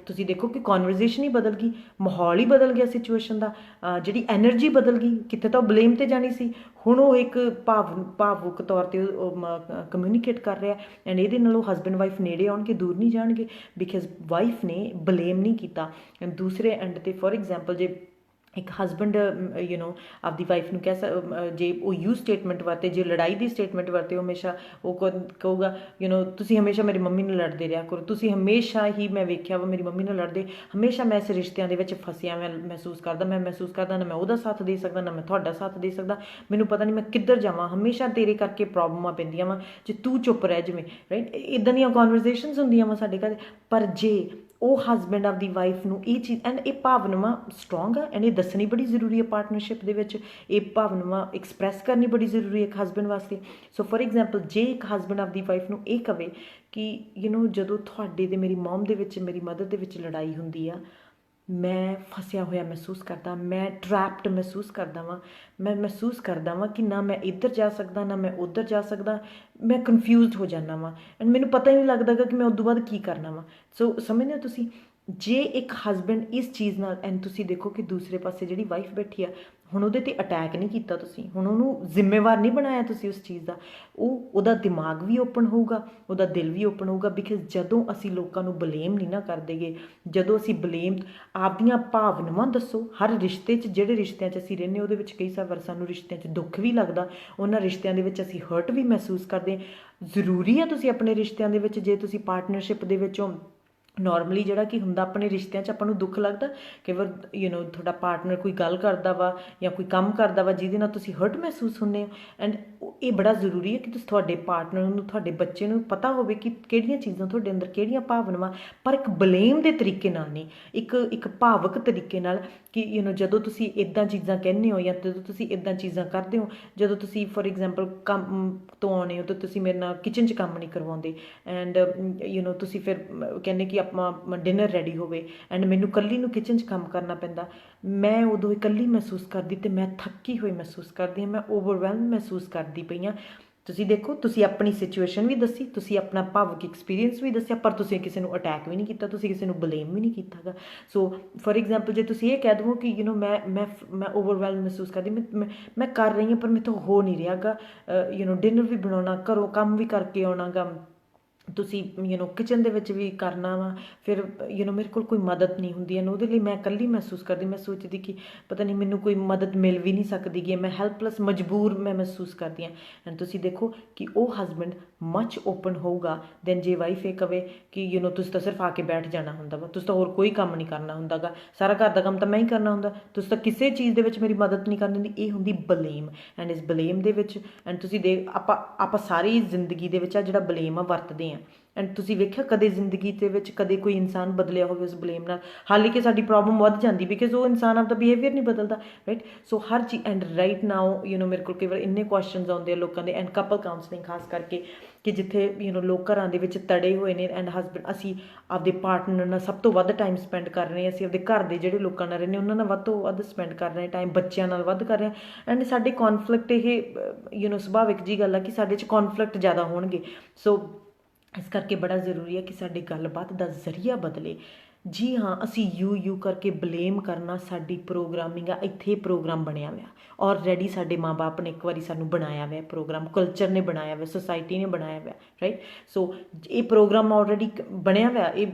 ਤੁਸੀਂ ਦੇਖੋ ਕਿ ਕਨਵਰਜ਼ੇਸ਼ਨ ਹੀ ਬਦਲ ਗਈ, ਮਾਹੌਲ ਹੀ ਬਦਲ ਗਿਆ ਸਿਚੁਏਸ਼ਨ ਦਾ, ਜਿਹੜੀ ਐਨਰਜੀ ਬਦਲ ਗਈ, ਕਿਤੇ ਤਾਂ ਬਲੇਮ 'ਤੇ ਜਾਣੀ ਸੀ, ਹੁਣ ਉਹ ਇੱਕ ਭਾਵੁਕ ਤੌਰ 'ਤੇ ਕਮਿਊਨੀਕੇਟ ਕਰ ਰਿਹਾ, ਐਂਡ ਇਹਦੇ ਨਾਲ ਉਹ ਹਸਬੈਂਡ ਵਾਈਫ ਨੇੜੇ ਆਉਣਗੇ, ਦੂਰ ਨਹੀਂ ਜਾਣਗੇ, ਬਿਕਾਜ਼ ਵਾਈਫ ਨੇ ਬਲੇਮ ਨਹੀਂ ਕੀਤਾ। ਐਂਡ ਦੂਸਰੇ ਐਂਡ 'ਤੇ ਫੋਰ ਐਗਜ਼ਾਮਪਲ ਜੇ ਇੱਕ ਹਸਬੈਂਡ ਆਪਦੀ ਵਾਈਫ ਨੂੰ ਜੇ ਉਹ ਯੂ ਸਟੇਟਮੈਂਟ ਵਰਤੇ, ਜੇ ਲੜਾਈ ਦੀ ਸਟੇਟਮੈਂਟ ਵਰਤੇ, ਉਹ ਹਮੇਸ਼ਾ ਉਹ ਕਹੂਗਾ ਤੁਸੀਂ ਹਮੇਸ਼ਾ ਮੇਰੀ ਮੰਮੀ ਨਾਲ ਲੜਦੇ ਰਿਹਾ ਕਰੋ, ਤੁਸੀਂ ਹਮੇਸ਼ਾ ਹੀ, ਮੈਂ ਵੇਖਿਆ ਵਾ ਮੇਰੀ ਮੰਮੀ ਨਾਲ ਲੜਦੇ, ਹਮੇਸ਼ਾ ਮੈਂ ਇਸ ਰਿਸ਼ਤਿਆਂ ਦੇ ਵਿੱਚ ਫਸਿਆ ਮੈਂ ਮਹਿਸੂਸ ਕਰਦਾ ਨਾ ਮੈਂ ਉਹਦਾ ਸਾਥ ਦੇ ਸਕਦਾ, ਨਾ ਮੈਂ ਤੁਹਾਡਾ ਸਾਥ ਦੇ ਸਕਦਾ, ਮੈਨੂੰ ਪਤਾ ਨਹੀਂ ਮੈਂ ਕਿੱਧਰ ਜਾਵਾਂ, ਹਮੇਸ਼ਾ ਤੇਰੇ ਕਰਕੇ ਪ੍ਰੋਬਲਮਾਂ ਪੈਂਦੀਆਂ ਵਾ, ਜੇ ਤੂੰ ਚੁੱਪ ਰਹਿ ਜਾਵੇਂ, ਰਾਈਟ। ਇੱਦਾਂ ਦੀਆਂ ਕਨਵਰਜ਼ੇਸ਼ਨਸ ਹੁੰਦੀਆਂ ਵਾ ਸਾਡੇ ਘਰ। ਪਰ ਜੇ ਉਹ ਹਸਬੈਂਡ ਆਪਦੀ ਵਾਈਫ ਨੂੰ ਇਹ ਚੀਜ਼, ਐਂਡ ਇਹ ਭਾਵਨਾਵਾਂ ਸਟਰੋਂਗ ਆ, ਐਂਡ ਇਹ ਦੱਸਣੀ ਬੜੀ ਜ਼ਰੂਰੀ ਹੈ ਪਾਰਟਨਰਸ਼ਿਪ ਦੇ ਵਿੱਚ, ਇਹ ਭਾਵਨਾਵਾਂ ਐਕਸਪ੍ਰੈਸ ਕਰਨੀ ਬੜੀ ਜ਼ਰੂਰੀ ਹੈ ਇੱਕ ਹਸਬੈਂਡ ਵਾਸਤੇ। ਸੋ ਫੋਰ ਐਗਜ਼ਾਮਪਲ ਜੇ ਇੱਕ ਹਸਬੈਂਡ ਆਪਦੀ ਵਾਈਫ ਨੂੰ ਇਹ ਕਵੇ ਕਿ ਜਦੋਂ ਤੁਹਾਡੇ ਅਤੇ ਮੇਰੀ ਮੋਮ ਦੇ ਵਿੱਚ, ਮੇਰੀ ਮਦਰ ਦੇ ਵਿੱਚ ਲੜਾਈ ਹੁੰਦੀ ਆ, ਮੈਂ ਫਸਿਆ ਹੋਇਆ ਮਹਿਸੂਸ ਕਰਦਾ, ਮੈਂ ਟਰੈਪਡ ਮਹਿਸੂਸ ਕਰਦਾ ਵਾਂ, ਮੈਂ ਮਹਿਸੂਸ ਕਰਦਾ ਵਾਂ ਕਿ ਨਾ ਮੈਂ ਇੱਧਰ ਜਾ ਸਕਦਾ, ਨਾ ਮੈਂ ਉੱਧਰ ਜਾ ਸਕਦਾ, ਮੈਂ ਕਨਫਿਊਜ਼ਡ ਹੋ ਜਾਂਦਾ ਵਾਂ, ਐਂਡ ਮੈਨੂੰ ਪਤਾ ਹੀ ਨਹੀਂ ਲੱਗਦਾ ਗਾ ਕਿ ਮੈਂ ਉਦੋਂ ਬਾਅਦ ਕੀ ਕਰਨਾ ਵਾ। ਸੋ ਸਮਝਦੇ ਹੋ ਤੁਸੀਂ, ਜੇ ਇੱਕ ਹਸਬੈਂਡ ਇਸ ਚੀਜ਼ ਨਾਲ, ਐਂਡ ਤੁਸੀਂ ਦੇਖੋ ਕਿ ਦੂਸਰੇ ਪਾਸੇ ਜਿਹੜੀ ਵਾਈਫ ਬੈਠੀ ਆ, ਹੁਣ ਉਹਦੇ 'ਤੇ ਅਟੈਕ ਨਹੀਂ ਕੀਤਾ ਤੁਸੀਂ, ਹੁਣ ਉਹਨੂੰ ਜ਼ਿੰਮੇਵਾਰ ਨਹੀਂ ਬਣਾਇਆ ਤੁਸੀਂ ਉਸ ਚੀਜ਼ ਦਾ, ਉਹਦਾ ਦਿਮਾਗ ਵੀ ਓਪਨ ਹੋਊਗਾ, ਉਹਦਾ ਦਿਲ ਵੀ ਓਪਨ ਹੋਊਗਾ। ਬਿਕਾਜ਼ ਜਦੋਂ ਅਸੀਂ ਲੋਕਾਂ ਨੂੰ ਬਲੇਮ ਨਹੀਂ ਨਾ ਕਰਦੇ ਗੇ, ਜਦੋਂ ਅਸੀਂ ਬਲੇਮ, ਆਪਦੀਆਂ ਭਾਵਨਾਵਾਂ ਦੱਸੋ। ਹਰ ਰਿਸ਼ਤੇ 'ਚ, ਜਿਹੜੇ ਰਿਸ਼ਤਿਆਂ 'ਚ ਅਸੀਂ ਰਹਿੰਦੇ ਉਹਦੇ ਵਿੱਚ ਕਈ ਵਾਰ ਸਾਨੂੰ ਰਿਸ਼ਤਿਆਂ 'ਚ ਦੁੱਖ ਵੀ ਲੱਗਦਾ, ਉਹਨਾਂ ਰਿਸ਼ਤਿਆਂ ਦੇ ਵਿੱਚ ਅਸੀਂ ਹਰਟ ਵੀ ਮਹਿਸੂਸ ਕਰਦੇ। ਜ਼ਰੂਰੀ ਆ ਤੁਸੀਂ ਆਪਣੇ ਰਿਸ਼ਤਿਆਂ ਦੇ ਵਿੱਚ, ਜੇ ਤੁਸੀਂ ਪਾਰਟਨਰਸ਼ਿਪ ਦੇ ਵਿੱਚੋਂ, ਨੋਰਮਲੀ ਜਿਹੜਾ ਕੀ ਹੁੰਦਾ ਆਪਣੇ ਰਿਸ਼ਤਿਆਂ 'ਚ ਆਪਾਂ ਨੂੰ ਦੁੱਖ ਲੱਗਦਾ, ਕਈ ਵਾਰ ਤੁਹਾਡਾ ਪਾਰਟਨਰ ਕੋਈ ਗੱਲ ਕਰਦਾ ਵਾ ਜਾਂ ਕੋਈ ਕੰਮ ਕਰਦਾ ਵਾ ਜਿਹਦੇ ਨਾਲ ਤੁਸੀਂ ਹਰਟ ਮਹਿਸੂਸ ਹੁੰਦੇ ਹੋ, ਐਂਡ ਇਹ ਬੜਾ ਜ਼ਰੂਰੀ ਹੈ ਕਿ ਤੁਸੀਂ, ਤੁਹਾਡੇ ਪਾਰਟਨਰ ਨੂੰ, ਤੁਹਾਡੇ ਬੱਚੇ ਨੂੰ ਪਤਾ ਹੋਵੇ ਕਿ ਕਿਹੜੀਆਂ ਚੀਜ਼ਾਂ ਤੁਹਾਡੇ ਅੰਦਰ, ਕਿਹੜੀਆਂ ਭਾਵਨਾਵਾਂ, ਪਰ ਇੱਕ ਬਲੇਮ ਦੇ ਤਰੀਕੇ ਨਾਲ ਨਹੀਂ, ਇੱਕ ਭਾਵਕ ਤਰੀਕੇ ਨਾਲ, ਕਿ ਜਦੋਂ ਤੁਸੀਂ ਇੱਦਾਂ ਚੀਜ਼ਾਂ ਕਹਿੰਦੇ ਹੋ ਜਾਂ ਜਦੋਂ ਤੁਸੀਂ ਇੱਦਾਂ ਚੀਜ਼ਾਂ ਕਰਦੇ ਹੋ, ਜਦੋਂ ਤੁਸੀਂ ਫੋਰ ਐਗਜ਼ਾਮਪਲ ਕੰਮ ਤੋਂ ਆਉਣੇ ਹੋ ਤਾਂ ਤੁਸੀਂ ਮੇਰੇ ਨਾਲ ਕਿਚਨ 'ਚ ਕੰਮ ਨਹੀਂ ਕਰਵਾਉਂਦੇ, ਐਂਡ ਤੁਸੀਂ ਫਿਰ ਕਹਿੰਦੇ ਕਿ ਆਪਾਂ ਡਿਨਰ ਰੈਡੀ ਹੋਵੇ, ਐਂਡ ਮੈਨੂੰ ਇਕੱਲੀ ਨੂੰ ਕਿਚਨ 'ਚ ਕੰਮ ਕਰਨਾ ਪੈਂਦਾ, ਮੈਂ ਉਦੋਂ ਇਕੱਲੀ ਮਹਿਸੂਸ ਕਰਦੀ ਅਤੇ ਮੈਂ ਥੱਕੀ ਹੋਈ ਮਹਿਸੂਸ ਕਰਦੀ ਹਾਂ, ਮੈਂ ਓਵਰਵੈਲਮ ਮਹਿਸੂਸ ਕਰਦੀ ਪਈ ਹਾਂ। ਤੁਸੀਂ ਦੇਖੋ, ਤੁਸੀਂ ਆਪਣੀ ਸਿਚੁਏਸ਼ਨ ਵੀ ਦੱਸੀ, ਤੁਸੀਂ ਆਪਣਾ ਭਾਵੁਕ ਐਕਸਪੀਰੀਅੰਸ ਵੀ ਦੱਸਿਆ, ਪਰ ਤੁਸੀਂ ਕਿਸੇ ਨੂੰ ਅਟੈਕ ਵੀ ਨਹੀਂ ਕੀਤਾ, ਤੁਸੀਂ ਕਿਸੇ ਨੂੰ ਬਲੇਮ ਵੀ ਨਹੀਂ ਕੀਤਾ ਗਾ। ਸੋ ਫੋਰ ਐਗਜ਼ਾਮਪਲ ਜੇ ਤੁਸੀਂ ਇਹ ਕਹਿ ਦੇਵੋ ਕਿ ਮੈਂ ਓਵਰਵੈਲਮ ਮਹਿਸੂਸ ਕਰਦੀ, ਮੈਂ ਕਰ ਰਹੀ ਹਾਂ ਪਰ ਮੇਰੇ ਤੋਂ ਹੋ ਨਹੀਂ ਰਿਹਾ ਗਾ, ਡਿਨਰ ਵੀ ਬਣਾਉਣਾ, ਘਰੋਂ ਕੰਮ ਵੀ ਕਰਕੇ ਆਉਣਾ ਗਾ, ਤੁਸੀਂ ਕਿਚਨ ਦੇ ਵਿੱਚ ਵੀ ਕਰਨਾ ਵਾ, ਫਿਰ ਮੇਰੇ ਕੋਲ ਕੋਈ ਮਦਦ ਨਹੀਂ ਹੁੰਦੀ, ਐਂਡ ਉਹਦੇ ਲਈ ਮੈਂ ਇਕੱਲੀ ਮਹਿਸੂਸ ਕਰਦੀ, ਮੈਂ ਸੋਚਦੀ ਕਿ ਪਤਾ ਨਹੀਂ ਮੈਨੂੰ ਕੋਈ ਮਦਦ ਮਿਲ ਵੀ ਨਹੀਂ ਸਕਦੀ ਗੀ, ਮੈਂ ਹੈਲਪਲੈਸ, ਮਜਬੂਰ ਮੈਂ ਮਹਿਸੂਸ ਕਰਦੀ ਹਾਂ। ਐਂਡ ਤੁਸੀਂ ਦੇਖੋ ਕਿ ਉਹ ਹਸਬੈਂਡ ਮੱਚ ਓਪਨ ਹੋਊਗਾ ਦੈਨ ਜੇ ਵਾਈਫ ਇਹ ਕਵੇ ਕਿ ਤੁਸੀਂ ਤਾਂ ਸਿਰਫ ਆ ਕੇ ਬੈਠ ਜਾਣਾ ਹੁੰਦਾ ਵਾ, ਤੁਸੀਂ ਤਾਂ ਹੋਰ ਕੋਈ ਕੰਮ ਨਹੀਂ ਕਰਨਾ ਹੁੰਦਾ ਗਾ, ਸਾਰਾ ਘਰ ਦਾ ਕੰਮ ਤਾਂ ਮੈਂ ਹੀ ਕਰਨਾ ਹੁੰਦਾ, ਤੁਸੀਂ ਤਾਂ ਕਿਸੇ ਚੀਜ਼ ਦੇ ਵਿੱਚ ਮੇਰੀ ਮਦਦ ਨਹੀਂ ਕਰਨੀ ਹੁੰਦੀ। ਇਹ ਹੁੰਦੀ ਬਲੇਮ, ਐਂਡ ਇਸ ਬਲੇਮ ਦੇ ਵਿੱਚ, ਐਂਡ ਤੁਸੀਂ ਆਪਾਂ ਸਾਰੀ ਜ਼ਿੰਦਗੀ ਦੇ ਵਿੱਚ ਆ ਜਿਹੜਾ ਬਲੇਮ ਆ ਵਰਤਦੇ ਹਾਂ, ਐਂਡ ਤੁਸੀਂ ਵੇਖਿਆ ਕਦੇ ਜ਼ਿੰਦਗੀ ਦੇ ਵਿੱਚ ਕਦੇ ਕੋਈ ਇਨਸਾਨ ਬਦਲਿਆ ਹੋਵੇ ਉਸ ਬਲੇਮ ਨਾਲ, ਹਾਲਾਂਕਿ ਸਾਡੀ ਪ੍ਰੋਬਲਮ ਵੱਧ ਜਾਂਦੀ ਬਿਕਾਜ਼ ਉਹ ਇਨਸਾਨ ਆਪਦਾ ਬਿਹੇਵੀਅਰ ਨਹੀਂ ਬਦਲਦਾ, ਰਾਈਟ। ਸੋ ਹਰ ਚੀਜ਼, ਐਂਡ ਰਾਈਟ ਨਾਓ ਮੇਰੇ ਕੋਲ ਕਈ ਵਾਰ ਇੰਨੇ ਕੁਐਸਚਨਸ ਆਉਂਦੇ ਆ ਲੋਕਾਂ ਦੇ, ਐਂਡ ਕਪਲ ਕਾਉਂਸਲਿੰਗ ਖਾਸ ਕਰਕੇ, ਕਿ ਜਿੱਥੇ ਲੋਕ ਘਰਾਂ ਦੇ ਵਿੱਚ ਤੜੇ ਹੋਏ ਨੇ, ਐਂਡ ਹਸਬੈਂਡ, ਅਸੀਂ ਆਪਦੇ ਪਾਰਟਨਰ ਨਾਲ ਸਭ ਤੋਂ ਵੱਧ ਟਾਈਮ ਸਪੈਂਡ ਕਰ ਰਹੇ ਹਾਂ, ਅਸੀਂ ਆਪਦੇ ਘਰ ਦੇ ਜਿਹੜੇ ਲੋਕਾਂ ਨਾਲ ਰਹਿੰਦੇ ਉਹਨਾਂ ਨਾਲ ਵੱਧ ਤੋਂ ਵੱਧ ਸਪੈਂਡ ਕਰ ਰਹੇ ਹਾਂ ਟਾਈਮ, ਬੱਚਿਆਂ ਨਾਲ ਵੱਧ ਕਰ ਰਹੇ ਹਾਂ, ਐਂਡ ਸਾਡੇ ਕੌਨਫਲਿਕਟ, ਇਹ ਸੁਭਾਵਿਕ ਜੀ ਗੱਲ ਆ ਕਿ ਸਾਡੇ 'ਚ ਕੌਨਫਲਿਕਟ ਜ਼ਿਆਦਾ ਹੋਣਗੇ। ਸੋ ਇਸ ਕਰਕੇ ਬੜਾ ਜ਼ਰੂਰੀ ਹੈ ਕਿ ਸਾਡੀ ਗੱਲਬਾਤ ਦਾ ਜ਼ਰੀਆ ਬਦਲੇ। ਜੀ ਹਾਂ, ਅਸੀਂ ਯੂ ਕਰਕੇ ਬਲੇਮ ਕਰਨਾ ਸਾਡੀ ਪ੍ਰੋਗਰਾਮਿੰਗ ਆ, ਇੱਥੇ ਪ੍ਰੋਗਰਾਮ ਬਣਿਆ ਹੋਇਆ ਔਲਰੇਡੀ, ਸਾਡੇ ਮਾਂ ਬਾਪ ਨੇ ਇੱਕ ਵਾਰੀ ਸਾਨੂੰ ਬਣਾਇਆ ਹੋਇਆ ਪ੍ਰੋਗਰਾਮ, ਕਲਚਰ ਨੇ ਬਣਾਇਆ ਹੋਇਆ, ਸੋਸਾਇਟੀ ਨੇ ਬਣਾਇਆ ਹੋਇਆ, ਰਾਈਟ। ਸੋ ਇਹ ਪ੍ਰੋਗਰਾਮ ਔਲਰੇਡੀ ਬਣਿਆ ਹੋਇਆ, ਇਹ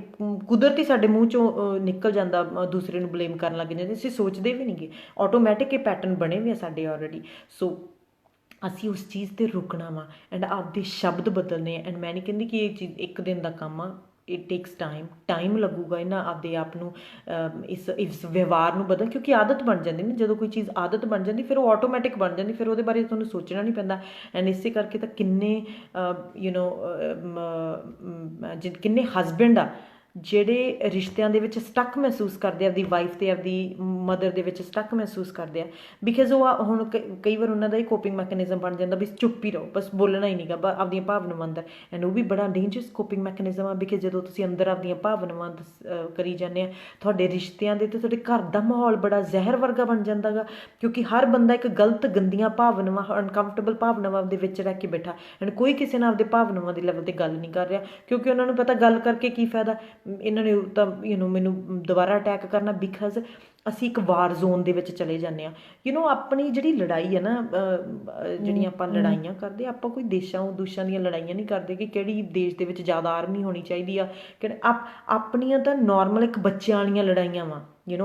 ਕੁਦਰਤੀ ਸਾਡੇ ਮੂੰਹ 'ਚੋਂ ਨਿਕਲ ਜਾਂਦਾ, ਦੂਸਰੇ ਨੂੰ ਬਲੇਮ ਕਰਨ ਲੱਗ ਜਾਂਦੇ, ਅਸੀਂ ਸੋਚਦੇ ਵੀ ਨਹੀਂ ਗੇ, ਆਟੋਮੈਟਿਕ ਇਹ ਪੈਟਰਨ ਬਣੇ ਹੋਏ ਆ ਸਾਡੇ ਔਲਰੇਡੀ। ਸੋ ਅਸੀਂ ਉਸ ਚੀਜ਼ 'ਤੇ ਰੁਕਣਾ ਵਾ, ਐਂਡ ਆਪਦੇ ਸ਼ਬਦ ਬਦਲਣੇ ਆ, ਐਂਡ ਮੈਂ ਨਹੀਂ ਕਹਿੰਦੀ ਕਿ ਇਹ ਚੀਜ਼ ਇੱਕ ਦਿਨ ਦਾ ਕੰਮ ਆ, ਇਟ ਟੇਕਸ ਟਾਈਮ ਲੱਗੂਗਾ ਇਹਨਾਂ ਆਪਦੇ ਆਪ ਨੂੰ ਇਸ ਵਿਵਹਾਰ ਨੂੰ ਬਦਲ, ਕਿਉਂਕਿ ਆਦਤ ਬਣ ਜਾਂਦੀ ਨਾ, ਜਦੋਂ ਕੋਈ ਚੀਜ਼ ਆਦਤ ਬਣ ਜਾਂਦੀ ਫਿਰ ਉਹ ਆਟੋਮੈਟਿਕ ਬਣ ਜਾਂਦੀ, ਫਿਰ ਉਹਦੇ ਬਾਰੇ ਤੁਹਾਨੂੰ ਸੋਚਣਾ ਨਹੀਂ ਪੈਂਦਾ। ਐਂਡ ਇਸੇ ਕਰਕੇ ਤਾਂ ਕਿੰਨੇ ਕਿੰਨੇ ਹਸਬੈਂਡ ਆ ਜਿਹੜੇ ਰਿਸ਼ਤਿਆਂ ਦੇ ਵਿੱਚ ਸਟਕ ਮਹਿਸੂਸ ਕਰਦੇ, ਆਪਦੀ ਵਾਈਫ ਅਤੇ ਆਪਦੀ ਮਦਰ ਦੇ ਵਿੱਚ ਸਟਕ ਮਹਿਸੂਸ ਕਰਦੇ ਆ, ਬਿਕਾਜ਼ ਉਹ ਹੁਣ ਕਈ ਵਾਰ ਉਹਨਾਂ ਦਾ ਹੀ ਕੋਪਿੰਗ ਮੈਕੈਨਿਜ਼ਮ ਬਣ ਜਾਂਦਾ ਵੀ ਚੁੱਪ ਹੀ ਰਹੋ, ਬਸ ਬੋਲਣਾ ਹੀ ਨਹੀਂਗਾ, ਆਪਦੀਆਂ ਭਾਵਨਾਵਾਂ ਅੰਦਰ, ਐਂਡ ਉਹ ਵੀ ਬੜਾ ਡੇਂਜਰਸ ਕੋਪਿੰਗ ਮੈਕੈਨਿਜ਼ਮ ਆ, ਬਿਕਾਜ਼ ਜਦੋਂ ਤੁਸੀਂ ਅੰਦਰ ਆਪਦੀਆਂ ਭਾਵਨਾਵਾਂ ਕਰੀ ਜਾਂਦੇ ਆ, ਤੁਹਾਡੇ ਰਿਸ਼ਤਿਆਂ ਦੇ ਅਤੇ ਤੁਹਾਡੇ ਘਰ ਦਾ ਮਾਹੌਲ ਬੜਾ ਜ਼ਹਿਰ ਵਰਗਾ ਬਣ ਜਾਂਦਾ ਗਾ, ਕਿਉਂਕਿ ਹਰ ਬੰਦਾ ਇੱਕ ਗਲਤ ਗੰਦੀਆਂ ਭਾਵਨਾਵਾਂ, ਅਨਕੰਫਰਟੇਬਲ ਭਾਵਨਾਵਾਂ ਦੇ ਵਿੱਚ ਰਹਿ ਕੇ ਬੈਠਾ, ਐਂਡ ਕੋਈ ਕਿਸੇ ਨਾਲ ਆਪਦੇ ਭਾਵਨਾਵਾਂ ਦੇ ਲੈਵਲ 'ਤੇ ਗੱਲ ਨਹੀਂ ਕਰ ਰਿਹਾ, ਕਿਉਂਕਿ ਉਹਨਾਂ ਨੂੰ ਪਤਾ ਗੱਲ ਕਰਕੇ ਕੀ ਫਾਇਦਾ, ਇਹਨਾਂ ਨੇ ਤਾਂ ਮੈਨੂੰ ਦੁਬਾਰਾ ਅਟੈਕ ਕਰਨਾ, ਬਿਕਾਜ਼ ਅਸੀਂ ਇੱਕ ਵਾਰ ਜ਼ੋਨ ਦੇ ਵਿੱਚ ਚਲੇ ਜਾਂਦੇ ਹਾਂ। ਆਪਣੀ ਜਿਹੜੀ ਲੜਾਈ ਹੈ ਨਾ, ਜਿਹੜੀਆਂ ਆਪਾਂ ਲੜਾਈਆਂ ਕਰਦੇ, ਆਪਾਂ ਕੋਈ ਦੇਸ਼ਾਂ ਦੂਸ਼ਾਂ ਦੀਆਂ ਲੜਾਈਆਂ ਨਹੀਂ ਕਰਦੇ ਕਿ ਕਿਹੜੀ ਦੇਸ਼ ਦੇ ਵਿੱਚ ਜ਼ਿਆਦਾ ਆਰਮੀ ਹੋਣੀ ਚਾਹੀਦੀ ਆ, ਕਿ ਆਪਣੀਆਂ ਤਾਂ ਨੋਰਮਲ ਇੱਕ ਬੱਚਿਆਂ ਵਾਲੀਆਂ ਲੜਾਈਆਂ ਵਾ।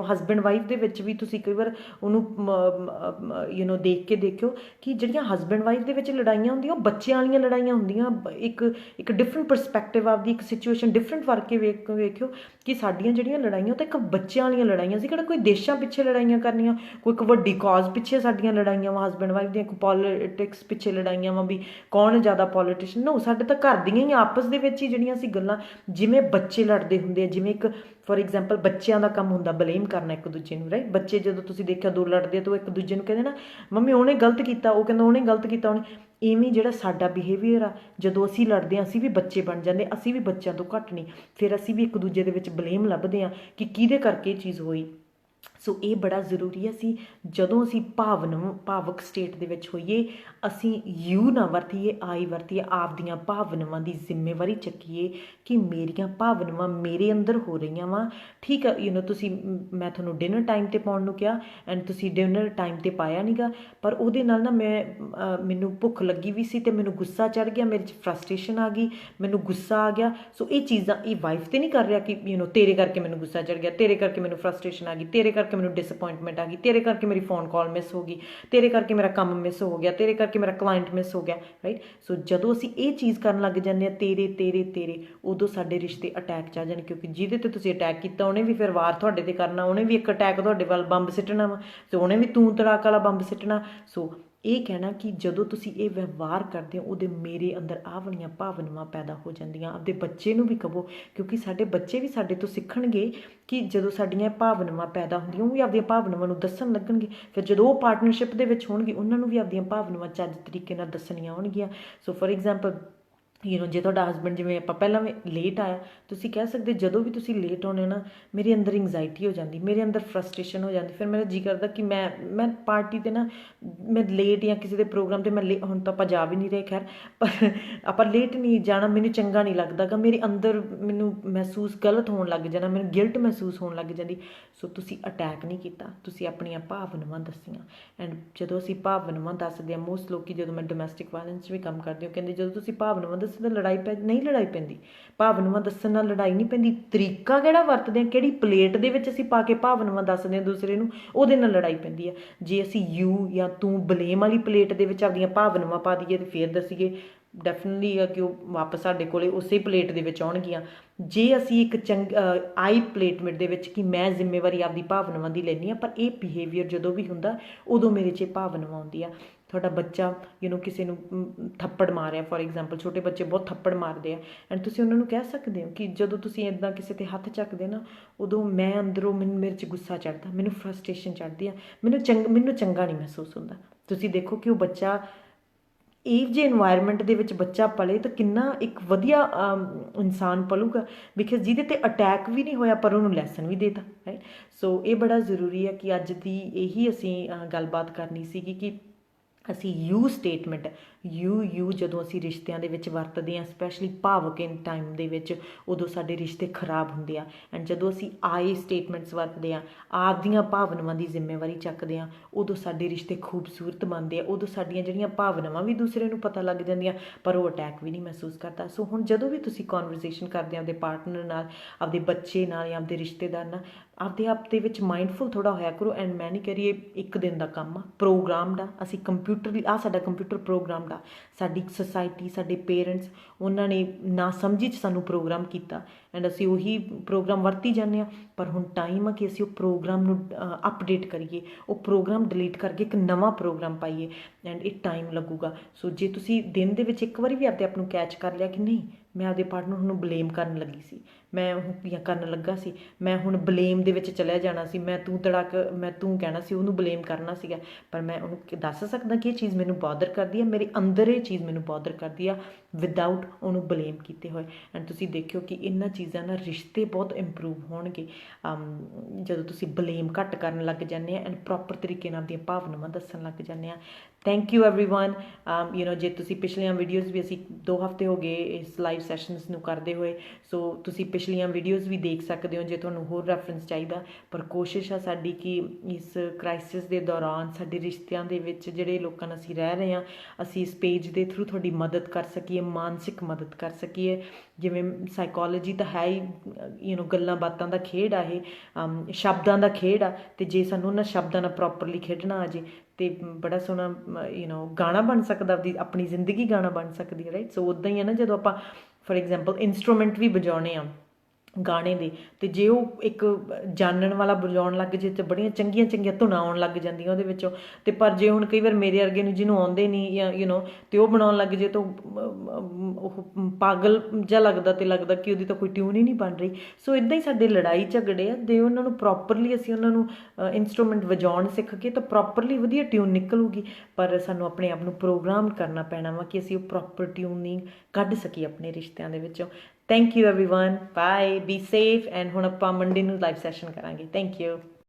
ਹਸਬੈਂਡ ਵਾਈਫ ਦੇ ਵਿੱਚ ਵੀ ਤੁਸੀਂ ਕਈ ਵਾਰ ਉਹਨੂੰ ਦੇਖ ਕੇ ਦੇਖਿਓ ਕਿ ਜਿਹੜੀਆਂ ਹਸਬੈਂਡ ਵਾਈਫ ਦੇ ਵਿੱਚ ਲੜਾਈਆਂ ਹੁੰਦੀਆਂ ਉਹ ਬੱਚਿਆਂ ਵਾਲੀਆਂ ਲੜਾਈਆਂ ਹੁੰਦੀਆਂ। ਇੱਕ ਡਿਫਰੈਂਟ ਪਰਸਪੈਕਟਿਵ ਆਪਦੀ ਇੱਕ ਸਿਚੁਏਸ਼ਨ ਡਿਫਰੈਂਟ ਕਰਕੇ ਵੇਖਿਓ ਕਿ ਸਾਡੀਆਂ ਜਿਹੜੀਆਂ ਲੜਾਈਆਂ ਉਹ ਤਾਂ ਇੱਕ ਬੱਚਿਆਂ ਵਾਲੀਆਂ ਲੜਾਈਆਂ ਸੀ। ਕਿਹੜਾ ਕੋਈ ਦੇਸ਼ਾਂ ਪਿੱਛੇ ਲੜਾਈਆਂ ਕਰਨੀਆਂ, ਕੋਈ ਇੱਕ ਵੱਡੀ ਕਾਜ਼ ਪਿੱਛੇ ਸਾਡੀਆਂ ਲੜਾਈਆਂ ਵਾ ਹਸਬੈਂਡ ਵਾਈਫ ਦੀਆਂ, ਕੋਈ ਪੋਲੀਟਿਕਸ ਪਿੱਛੇ ਲੜਾਈਆਂ ਵਾ ਵੀ ਕੌਣ ਜ਼ਿਆਦਾ ਪੋਲੀਟੀਸ਼ੀਅਨ। ਨੋ, ਸਾਡੇ ਤਾਂ ਘਰ ਦੀਆਂ ਹੀ ਆਪਸ ਦੇ ਵਿੱਚ ਹੀ ਜਿਹੜੀਆਂ ਅਸੀਂ ਗੱਲਾਂ, ਜਿਵੇਂ ਬੱਚੇ ਲੜਦੇ ਹੁੰਦੇ ਆ, ਜਿਵੇਂ ਇੱਕ ਫੋਰ ਐਗਜ਼ਾਮਪਲ ਬੱਚਿਆਂ ਦਾ ਕੰਮ ਹੁੰਦਾ ਬਲੇਮ ਕਰਨਾ ਇੱਕ ਦੂਜੇ ਨੂੰ, ਰਾਈਟ। ਬੱਚੇ ਜਦੋਂ ਤੁਸੀਂ ਦੇਖਿਆ ਦੋ ਲੜਦੇ ਤਾਂ ਉਹ ਇੱਕ ਦੂਜੇ ਨੂੰ ਕਹਿੰਦੇ ਨਾ, ਮੰਮੀ ਉਹਨੇ ਗਲਤ ਕੀਤਾ, ਉਹ ਕਹਿੰਦਾ ਉਹਨੇ ਗਲਤ ਕੀਤਾ ਉਹਨੇ। ਇਵੇਂ ਜਿਹੜਾ ਸਾਡਾ ਬਿਹੇਵੀਅਰ ਆ, ਜਦੋਂ ਅਸੀਂ ਲੜਦੇ ਹਾਂ ਅਸੀਂ ਵੀ ਬੱਚੇ ਬਣ ਜਾਂਦੇ, ਅਸੀਂ ਵੀ ਬੱਚਿਆਂ ਤੋਂ ਘੱਟ ਨਹੀਂ। ਫਿਰ ਅਸੀਂ ਵੀ ਇੱਕ ਦੂਜੇ ਦੇ ਵਿੱਚ ਬਲੇਮ ਲੱਭਦੇ ਹਾਂ ਕਿ ਕਿਹਦੇ ਕਰਕੇ ਇਹ ਚੀਜ਼ ਹੋਈ। ਸੋ ਇਹ ਬੜਾ ਜ਼ਰੂਰੀ ਹੈ। ਜਦੋਂ ਅਸੀਂ ਭਾਵਕ ਸਟੇਟ ਦੇ ਵਿੱਚ ਹੋਈਏ, ਅਸੀਂ ਯੂ ਨਾ ਵਰਤੀਏ, ਆਈ ਵਰਤੀਏ, ਆਪਦੀਆਂ ਭਾਵਨਾਵਾਂ ਦੀ ਜ਼ਿੰਮੇਵਾਰੀ ਚੱਕੀਏ ਕਿ ਮੇਰੀਆਂ ਭਾਵਨਾਵਾਂ ਮੇਰੇ ਅੰਦਰ ਹੋ ਰਹੀਆਂ ਵਾ। ਠੀਕ ਆ, ਮੈਂ ਤੁਹਾਨੂੰ ਡਿਨਰ ਟਾਈਮ 'ਤੇ ਪਾਉਣ ਨੂੰ ਕਿਹਾ ਐਂਡ ਤੁਸੀਂ ਡਿਨਰ ਟਾਈਮ 'ਤੇ ਪਾਇਆ ਨਹੀਂ ਗਾ, ਪਰ ਉਹਦੇ ਨਾਲ ਨਾ ਮੈਨੂੰ ਭੁੱਖ ਲੱਗੀ ਵੀ ਸੀ ਅਤੇ ਮੈਨੂੰ ਗੁੱਸਾ ਚੜ੍ਹ ਗਿਆ, ਮੇਰੇ 'ਚ ਫਰਸਟ੍ਰੇਸ਼ਨ ਆ ਗਈ, ਮੈਨੂੰ ਗੁੱਸਾ ਆ ਗਿਆ। ਸੋ ਇਹ ਚੀਜ਼ਾਂ, ਇਹ ਵਾਈਫ 'ਤੇ ਨਹੀਂ ਕਰ ਰਿਹਾ ਕਿ ਤੇਰੇ ਕਰਕੇ ਮੈਨੂੰ ਗੁੱਸਾ ਚੜ੍ਹ ਗਿਆ, ਤੇਰੇ ਕਰਕੇ ਮੈਨੂੰ ਫਰਸਟ੍ਰੇਸ਼ਨ ਆ ਗਈ, ਤੇਰੇ ਕਰਕੇ ਮੈਨੂੰ ਡਿਸਅਪੁਆਇੰਟਮੈਂਟ ਆ ਗਈ, ਤੇਰੇ ਕਰਕੇ ਮੇਰੀ ਫੋਨ ਕਾਲ ਮਿਸ ਹੋ ਗਈ, ਤੇਰੇ ਕਰਕੇ ਮੇਰਾ ਕੰਮ ਮਿਸ ਹੋ ਗਿਆ, ਤੇਰੇ ਕਰਕੇ ਮੇਰਾ ਕਲਾਇੰਟ ਮਿਸ ਹੋ ਗਿਆ, ਰਾਈਟ। ਸੋ ਜਦੋਂ ਅਸੀਂ ਇਹ ਚੀਜ਼ ਕਰਨ ਲੱਗ ਜਾਂਦੇ ਹਾਂ, ਤੇਰੇ ਤੇਰੇ ਤੇਰੇ, ਉਦੋਂ ਸਾਡੇ ਰਿਸ਼ਤੇ ਅਟੈਕ 'ਚ ਆ ਜਾਣ, ਕਿਉਂਕਿ ਜਿਹਦੇ 'ਤੇ ਤੁਸੀਂ ਅਟੈਕ ਕੀਤਾ ਉਹਨੇ ਵੀ ਫਿਰ ਵਾਰ ਤੁਹਾਡੇ 'ਤੇ ਕਰਨਾ, ਉਹਨੇ ਵੀ ਇੱਕ ਅਟੈਕ ਤੁਹਾਡੇ ਵੱਲ ਬੰਬ ਸਿੱਟਣਾ ਵਾ, ਸੋ ਉਹਨੇ ਵੀ ਤੂੰ ਤੜਾਕ ਵਾਲਾ ਬੰਬ ਸਿੱਟਣਾ। ਸੋ ਇਹ ਕਹਿਣਾ ਕਿ ਜਦੋਂ ਤੁਸੀਂ ਇਹ ਵਿਵਹਾਰ ਕਰਦੇ ਹੋ, ਉਹਦੇ ਮੇਰੇ ਅੰਦਰ ਆਹ ਵਾਲੀਆਂ ਭਾਵਨਾਵਾਂ ਪੈਦਾ ਹੋ ਜਾਂਦੀਆਂ। ਆਪਦੇ ਬੱਚੇ ਨੂੰ ਵੀ ਕਹੋ, ਕਿਉਂਕਿ ਸਾਡੇ ਬੱਚੇ ਵੀ ਸਾਡੇ ਤੋਂ ਸਿੱਖਣਗੇ ਕਿ ਜਦੋਂ ਸਾਡੀਆਂ ਭਾਵਨਾਵਾਂ ਪੈਦਾ ਹੁੰਦੀਆਂ, ਉਹ ਵੀ ਆਪਦੀਆਂ ਭਾਵਨਾਵਾਂ ਨੂੰ ਦੱਸਣ ਲੱਗਣਗੇ। ਫਿਰ ਜਦੋਂ ਉਹ ਪਾਰਟਨਰਸ਼ਿਪ ਦੇ ਵਿੱਚ ਹੋਣਗੇ, ਉਹਨਾਂ ਨੂੰ ਵੀ ਆਪਦੀਆਂ ਭਾਵਨਾਵਾਂ ਚੱਜ ਤਰੀਕੇ ਨਾਲ ਦੱਸਣੀਆਂ ਹੋਣਗੀਆਂ। ਸੋ ਫੋਰ ਐਗਜ਼ਾਮਪਲ ਜੇ ਤੁਹਾਡਾ ਹਸਬੈਂਡ, ਜਿਵੇਂ ਆਪਾਂ ਪਹਿਲਾਂ ਵੀ ਲੇਟ ਆਇਆ, ਤੁਸੀਂ ਕਹਿ ਸਕਦੇ ਜਦੋਂ ਵੀ ਤੁਸੀਂ ਲੇਟ ਹੋਣੇ ਨਾ, ਮੇਰੇ ਅੰਦਰ ਇੰਗਜ਼ਾਇਟੀ ਹੋ ਜਾਂਦੀ, ਮੇਰੇ ਅੰਦਰ ਫਰਸਟ੍ਰੇਸ਼ਨ ਹੋ ਜਾਂਦੀ, ਫਿਰ ਮੇਰਾ ਜੀ ਕਰਦਾ ਕਿ ਮੈਂ ਪਾਰਟੀ 'ਤੇ ਨਾ, ਮੈਂ ਲੇਟ ਜਾਂ ਕਿਸੇ ਦੇ ਪ੍ਰੋਗਰਾਮ 'ਤੇ ਹੁਣ ਤਾਂ ਆਪਾਂ ਜਾ ਵੀ ਨਹੀਂ ਰਹੇ ਖੈਰ, ਪਰ ਆਪਾਂ ਲੇਟ ਨਹੀਂ ਜਾਣਾ, ਮੈਨੂੰ ਚੰਗਾ ਨਹੀਂ ਲੱਗਦਾ ਗਾ, ਮੇਰੇ ਅੰਦਰ ਮੈਨੂੰ ਮਹਿਸੂਸ ਗਲਤ ਹੋਣ ਲੱਗ ਜਾਣਾ, ਮੈਨੂੰ ਗਿਲਟ ਮਹਿਸੂਸ ਹੋਣ ਲੱਗ ਜਾਂਦੀ। ਸੋ ਤੁਸੀਂ ਅਟੈਕ ਨਹੀਂ ਕੀਤਾ, ਤੁਸੀਂ ਆਪਣੀਆਂ ਭਾਵਨਾਵਾਂ ਦੱਸੀਆਂ। ਐਂਡ ਜਦੋਂ ਅਸੀਂ ਭਾਵਨਾਵਾਂ ਦੱਸਦੇ ਹਾਂ, ਮੋਸਟ ਲੋਕੀ, ਜਦੋਂ ਮੈਂ ਡੋਮੈਸਟਿਕ ਵਾਇਲੈਂਸ ਵੀ ਕੰਮ ਕਰਦੀ ਹਾਂ, ਕਹਿੰਦੇ ਜਦੋਂ ਤੁਸੀਂ ਭਾਵਨਾਵਾਂ ਦੱਸਦੇ ਤਾਂ ਨਹੀਂ ਲੜਾਈ ਪੈਂਦੀ। ਭਾਵਨਾਵਾਂ ਦੱਸਣ ਨਾਲ ਲੜਾਈ ਨਹੀਂ ਪੈਂਦੀ, ਤਰੀਕਾ ਕਿਹੜਾ ਵਰਤਦੇ ਹਾਂ, ਕਿਹੜੀ ਪਲੇਟ ਦੇ ਵਿੱਚ ਅਸੀਂ ਪਾ ਕੇ ਭਾਵਨਾਵਾਂ ਦੱਸਦੇ ਹਾਂ ਦੂਸਰੇ ਨੂੰ, ਉਹਦੇ ਨਾਲ ਲੜਾਈ ਪੈਂਦੀ ਆ। ਜੇ ਅਸੀਂ ਯੂ ਜਾਂ ਤੂੰ ਬਲੇਮ ਵਾਲੀ ਪਲੇਟ ਦੇ ਵਿੱਚ ਆਪਦੀਆਂ ਭਾਵਨਾਵਾਂ ਪਾ ਦਈਏ ਅਤੇ ਫਿਰ ਦੱਸੀਏ, ਡੈਫੀਨਿਟਲੀ ਆ ਕਿ ਉਹ ਵਾਪਸ ਸਾਡੇ ਕੋਲ ਉਸੇ ਪਲੇਟ ਦੇ ਵਿੱਚ ਆਉਣਗੀਆਂ। ਜੇ ਅਸੀਂ ਇੱਕ ਆਈ ਪਲੇਟਮੈਂਟ ਦੇ ਵਿੱਚ ਕਿ ਮੈਂ ਜ਼ਿੰਮੇਵਾਰੀ ਆਪਦੀ ਭਾਵਨਾਵਾਂ ਦੀ ਲੈਂਦੀ ਹਾਂ, ਪਰ ਇਹ ਬਿਹੇਵੀਅਰ ਜਦੋਂ ਵੀ ਹੁੰਦਾ ਉਦੋਂ ਮੇਰੇ 'ਚ ਭਾਵਨਾਵਾਂ ਆਉਂਦੀ ਆ। ਤੁਹਾਡਾ ਬੱਚਾ ਕਿਸੇ ਨੂੰ ਥੱਪੜ ਮਾਰਿਆ, ਫੋਰ ਐਗਜ਼ਾਮਪਲ, ਛੋਟੇ ਬੱਚੇ ਬਹੁਤ ਥੱਪੜ ਮਾਰਦੇ ਆ, ਐਂਡ ਤੁਸੀਂ ਉਹਨਾਂ ਨੂੰ ਕਹਿ ਸਕਦੇ ਹੋ ਕਿ ਜਦੋਂ ਤੁਸੀਂ ਇੱਦਾਂ ਕਿਸੇ 'ਤੇ ਹੱਥ ਚੱਕਦੇ ਨਾ, ਉਦੋਂ ਮੈਂ ਅੰਦਰੋਂ ਮੇਰੇ 'ਚ ਗੁੱਸਾ ਚੜ੍ਹਦਾ, ਮੈਨੂੰ ਫਰਸਟ੍ਰੇਸ਼ਨ ਚੜ੍ਹਦੀ ਆ, ਮੈਨੂੰ ਚੰਗਾ ਨਹੀਂ ਮਹਿਸੂਸ ਹੁੰਦਾ। ਤੁਸੀਂ ਦੇਖੋ ਕਿ ਉਹ ਬੱਚਾ ਇਹ ਜਿਹੇ ਇਨਵਾਇਰਮੈਂਟ ਦੇ ਵਿੱਚ ਬੱਚਾ ਪਲੇ ਤਾਂ ਕਿੰਨਾ ਇੱਕ ਵਧੀਆ ਇਨਸਾਨ ਪਲੂਗਾ, ਬਿਕਾਜ਼ ਜਿਹਦੇ 'ਤੇ ਅਟੈਕ ਵੀ ਨਹੀਂ ਹੋਇਆ ਪਰ ਉਹਨੂੰ ਲੈਸਨ ਵੀ ਦੇਤਾ, ਰਾਈਟ। ਸੋ ਇਹ ਬੜਾ ਜ਼ਰੂਰੀ ਹੈ ਕਿ ਅੱਜ ਦੀ ਇਹੀ ਅਸੀਂ ਗੱਲਬਾਤ ਕਰਨੀ ਸੀਗੀ ਕਿ ਅਸੀਂ ਯੂ ਸਟੇਟਮੈਂਟ, ਯੂ ਜਦੋਂ ਅਸੀਂ ਰਿਸ਼ਤਿਆਂ ਦੇ ਵਿੱਚ ਵਰਤਦੇ ਹਾਂ, ਸਪੈਸ਼ਲੀ ਭਾਵੁਕ ਟਾਈਮ ਦੇ ਵਿੱਚ, ਉਦੋਂ ਸਾਡੇ ਰਿਸ਼ਤੇ ਖਰਾਬ ਹੁੰਦੇ ਆ। ਐਂਡ ਜਦੋਂ ਅਸੀਂ ਆਈ ਸਟੇਟਮੈਂਟਸ ਵਰਤਦੇ ਹਾਂ, ਆਪਦੀਆਂ ਭਾਵਨਾਵਾਂ ਦੀ ਜ਼ਿੰਮੇਵਾਰੀ ਚੱਕਦੇ ਹਾਂ, ਉਦੋਂ ਸਾਡੇ ਰਿਸ਼ਤੇ ਖੂਬਸੂਰਤ ਬਣਦੇ ਆ। ਉਦੋਂ ਸਾਡੀਆਂ ਜਿਹੜੀਆਂ ਭਾਵਨਾਵਾਂ ਵੀ ਦੂਸਰੇ ਨੂੰ ਪਤਾ ਲੱਗ ਜਾਂਦੀਆਂ, ਪਰ ਉਹ ਅਟੈਕ ਵੀ ਨਹੀਂ ਮਹਿਸੂਸ ਕਰਦਾ। ਸੋ ਹੁਣ ਜਦੋਂ ਵੀ ਤੁਸੀਂ ਕਨਵਰਸੇਸ਼ਨ ਕਰਦੇ ਹੋ ਆਪਦੇ ਪਾਰਟਨਰ ਨਾਲ, ਆਪਦੇ ਬੱਚੇ ਨਾਲ ਜਾਂ ਆਪਦੇ ਰਿਸ਼ਤੇਦਾਰ ਨਾਲ, ਆਪਦੇ ਆਪ ਦੇ ਵਿੱਚ ਮਾਈਂਡਫੁਲ ਥੋੜ੍ਹਾ ਹੋਇਆ ਕਰੋ। ਐਂਡ ਮੈਂ ਨਹੀਂ ਕਹਿ ਰਹੀ ਇਹ ਇੱਕ ਦਿਨ ਦਾ ਕੰਮ ਆ, ਪ੍ਰੋਗਰਾਮ ਦਾ। ਅਸੀਂ ਸਾਡਾ ਕੰਪਿਊਟਰ ਪ੍ਰੋਗਰਾਮ ਦਾ, ਸਾਡੀ ਸੁਸਾਇਟੀ, ਸਾਡੇ ਪੇਰੈਂਟਸ, ਉਹਨਾਂ ਨੇ ਨਾ ਸਮਝੀ 'ਚ ਸਾਨੂੰ ਪ੍ਰੋਗਰਾਮ ਕੀਤਾ, ਐਂਡ ਅਸੀਂ ਉਹੀ ਪ੍ਰੋਗਰਾਮ ਵਰਤੀ ਜਾਂਦੇ ਹਾਂ। ਪਰ ਹੁਣ ਟਾਈਮ ਆ ਕਿ ਅਸੀਂ ਉਹ ਪ੍ਰੋਗਰਾਮ ਨੂੰ ਅਪਡੇਟ ਕਰੀਏ, ਉਹ ਪ੍ਰੋਗਰਾਮ ਡਿਲੀਟ ਕਰਕੇ ਇੱਕ ਨਵਾਂ ਪ੍ਰੋਗਰਾਮ ਪਾਈਏ, ਐਂਡ ਇਹ ਟਾਈਮ ਲੱਗੂਗਾ। ਸੋ ਜੇ ਤੁਸੀਂ ਦਿਨ ਦੇ ਵਿੱਚ ਇੱਕ ਵਾਰੀ ਵੀ ਆਪਦੇ ਆਪ ਨੂੰ ਕੈਚ ਕਰ ਲਿਆ ਕਿ ਨਹੀਂ, ਮੈਂ ਆਪਦੇ ਪਾਰਟਨਰ ਨੂੰ ਬਲੇਮ ਕਰਨ ਲੱਗੀ ਸੀ, ਮੈਂ ਕਰਨ ਲੱਗਾ ਸੀ, ਮੈਂ ਹੁਣ ਬਲੇਮ ਦੇ ਵਿੱਚ ਚਲਿਆ ਜਾਣਾ ਸੀ, ਮੈਂ ਤੂੰ ਕਹਿਣਾ ਸੀ, ਉਹਨੂੰ ਬਲੇਮ ਕਰਨਾ ਸੀਗਾ, ਪਰ ਮੈਂ ਉਹਨੂੰ ਦੱਸ ਸਕਦਾ ਕਿ ਇਹ ਚੀਜ਼ ਮੈਨੂੰ ਬੋਦਰ ਕਰਦੀ ਆ, ਮੇਰੇ ਅੰਦਰ ਇਹ ਚੀਜ਼ ਮੈਨੂੰ ਬੋਦਰ ਕਰਦੀ ਆ, ਵਿਦਆਊਟ ਉਹਨੂੰ ਬਲੇਮ ਕੀਤੇ ਹੋਏ। ਐਂਡ ਤੁਸੀਂ ਦੇਖਿਓ ਕਿ ਇਹਨਾਂ ਚੀਜ਼ਾਂ ਨਾਲ ਰਿਸ਼ਤੇ ਬਹੁਤ ਇੰਪਰੂਵ ਹੋਣਗੇ ਜਦੋਂ ਤੁਸੀਂ ਬਲੇਮ ਘੱਟ ਕਰਨ ਲੱਗ ਜਾਂਦੇ ਆ ਐਂਡ ਪ੍ਰੋਪਰ ਤਰੀਕੇ ਨਾਲ ਆਪਦੀਆਂ ਭਾਵਨਾਵਾਂ ਦੱਸਣ ਲੱਗ ਜਾਂਦੇ ਆ। Thank you everyone. ਜੇ ਤੁਸੀਂ ਪਿਛਲੀਆਂ ਵੀਡੀਓਜ਼ ਵੀ ਅਸੀਂ 2 ਹਫ਼ਤੇ ਹੋ ਗਏ ਇਸ ਲਾਈਵ ਸੈਸ਼ਨਸ ਨੂੰ ਕਰਦੇ ਹੋਏ, ਸੋ ਤੁਸੀਂ ਪਿਛਲੀਆਂ ਵੀਡੀਓਜ਼ ਵੀ ਦੇਖ ਸਕਦੇ ਹੋ ਜੇ ਤੁਹਾਨੂੰ ਹੋਰ ਰੈਫਰੈਂਸ ਚਾਹੀਦਾ। ਪਰ ਕੋਸ਼ਿਸ਼ ਆ ਸਾਡੀ ਕਿ ਇਸ ਕ੍ਰਾਈਸਿਸ ਦੇ ਦੌਰਾਨ ਸਾਡੇ ਰਿਸ਼ਤਿਆਂ ਦੇ ਵਿੱਚ ਜਿਹੜੇ ਲੋਕਾਂ ਨਾਲ ਅਸੀਂ ਰਹਿ ਰਹੇ ਹਾਂ, ਅਸੀਂ ਇਸ ਪੇਜ ਦੇ ਥਰੂ ਤੁਹਾਡੀ ਮਦਦ ਕਰ ਸਕੀਏ, ਮਾਨਸਿਕ ਮਦਦ ਕਰ ਸਕੀਏ। ਜਿਵੇਂ ਸਾਈਕੋਲੋਜੀ ਤਾਂ ਹੈ ਹੀ ਗੱਲਾਂ ਬਾਤਾਂ ਦਾ ਖੇਡ ਆ, ਇਹ ਸ਼ਬਦਾਂ ਦਾ ਖੇਡ ਆ, ਅਤੇ ਜੇ ਸਾਨੂੰ ਉਹਨਾਂ ਸ਼ਬਦਾਂ ਨਾਲ ਪ੍ਰੋਪਰਲੀ ਖੇਡਣਾ ਆ ਜੇ ਤੇ ਬੜਾ ਸੋਹਣਾ ਗਾਣਾ ਬਣ ਸਕਦਾ, ਆਪਣੀ ਜ਼ਿੰਦਗੀ ਗਾਣਾ ਬਣ ਸਕਦੀ ਹੈ, ਰਾਈਟ। ਸੋ ਉੱਦਾਂ ਹੀ ਹੈ ਨਾ, ਜਦੋਂ ਆਪਾਂ ਫੋਰ ਐਗਜ਼ਾਮਪਲ ਇੰਸਟਰੂਮੈਂਟ ਵੀ ਵਜਾਉਣੇ ਆ ਗਾਣੇ ਦੇ, ਅਤੇ ਜੇ ਉਹ ਇੱਕ ਜਾਣਨ ਵਾਲਾ ਵਜਾਉਣ ਲੱਗ ਜੇ ਤਾਂ ਬੜੀਆਂ ਚੰਗੀਆਂ ਚੰਗੀਆਂ ਧੁਨਾਂ ਆਉਣ ਲੱਗ ਜਾਂਦੀਆਂ ਉਹਦੇ ਵਿੱਚੋਂ। ਅਤੇ ਪਰ ਜੇ ਹੁਣ ਕਈ ਵਾਰ ਮੇਰੇ ਵਰਗੇ ਨੂੰ ਜਿਹਨੂੰ ਆਉਂਦੇ ਨਹੀਂ ਜਾਂ ਅਤੇ ਉਹ ਬਣਾਉਣ ਲੱਗ ਜੇ ਤਾਂ ਉਹ ਪਾਗਲ ਜਿਹਾ ਲੱਗਦਾ, ਅਤੇ ਲੱਗਦਾ ਕਿ ਉਹਦੀ ਤਾਂ ਕੋਈ ਟਿਊਨ ਹੀ ਨਹੀਂ ਬਣ ਰਹੀ। ਸੋ ਇੱਦਾਂ ਹੀ ਸਾਡੇ ਲੜਾਈ ਝਗੜੇ ਆ, ਜੇ ਉਹਨਾਂ ਨੂੰ ਪ੍ਰੋਪਰਲੀ ਅਸੀਂ ਉਹਨਾਂ ਨੂੰ ਇੰਸਟਰੂਮੈਂਟ ਵਜਾਉਣ ਸਿੱਖ ਕੇ ਤਾਂ ਪ੍ਰੋਪਰਲੀ ਵਧੀਆ ਟਿਊਨ ਨਿਕਲੂਗੀ। ਪਰ ਸਾਨੂੰ ਆਪਣੇ ਆਪ ਨੂੰ ਪ੍ਰੋਗਰਾਮ ਕਰਨਾ ਪੈਣਾ ਵਾ ਕਿ ਅਸੀਂ ਉਹ ਪ੍ਰੋਪਰ ਟਿਊਨਿੰਗ ਕੱਢ ਸਕੀਏ ਆਪਣੇ ਰਿਸ਼ਤਿਆਂ ਦੇ ਵਿੱਚੋਂ। Thank you everyone, bye, be safe. And ਹੁਣ ਆਪਾਂ ਮੰਡੇ ਨੂੰ ਲਾਈਵ ਸੈਸ਼ਨ ਕਰਾਂਗੇ। Thank you.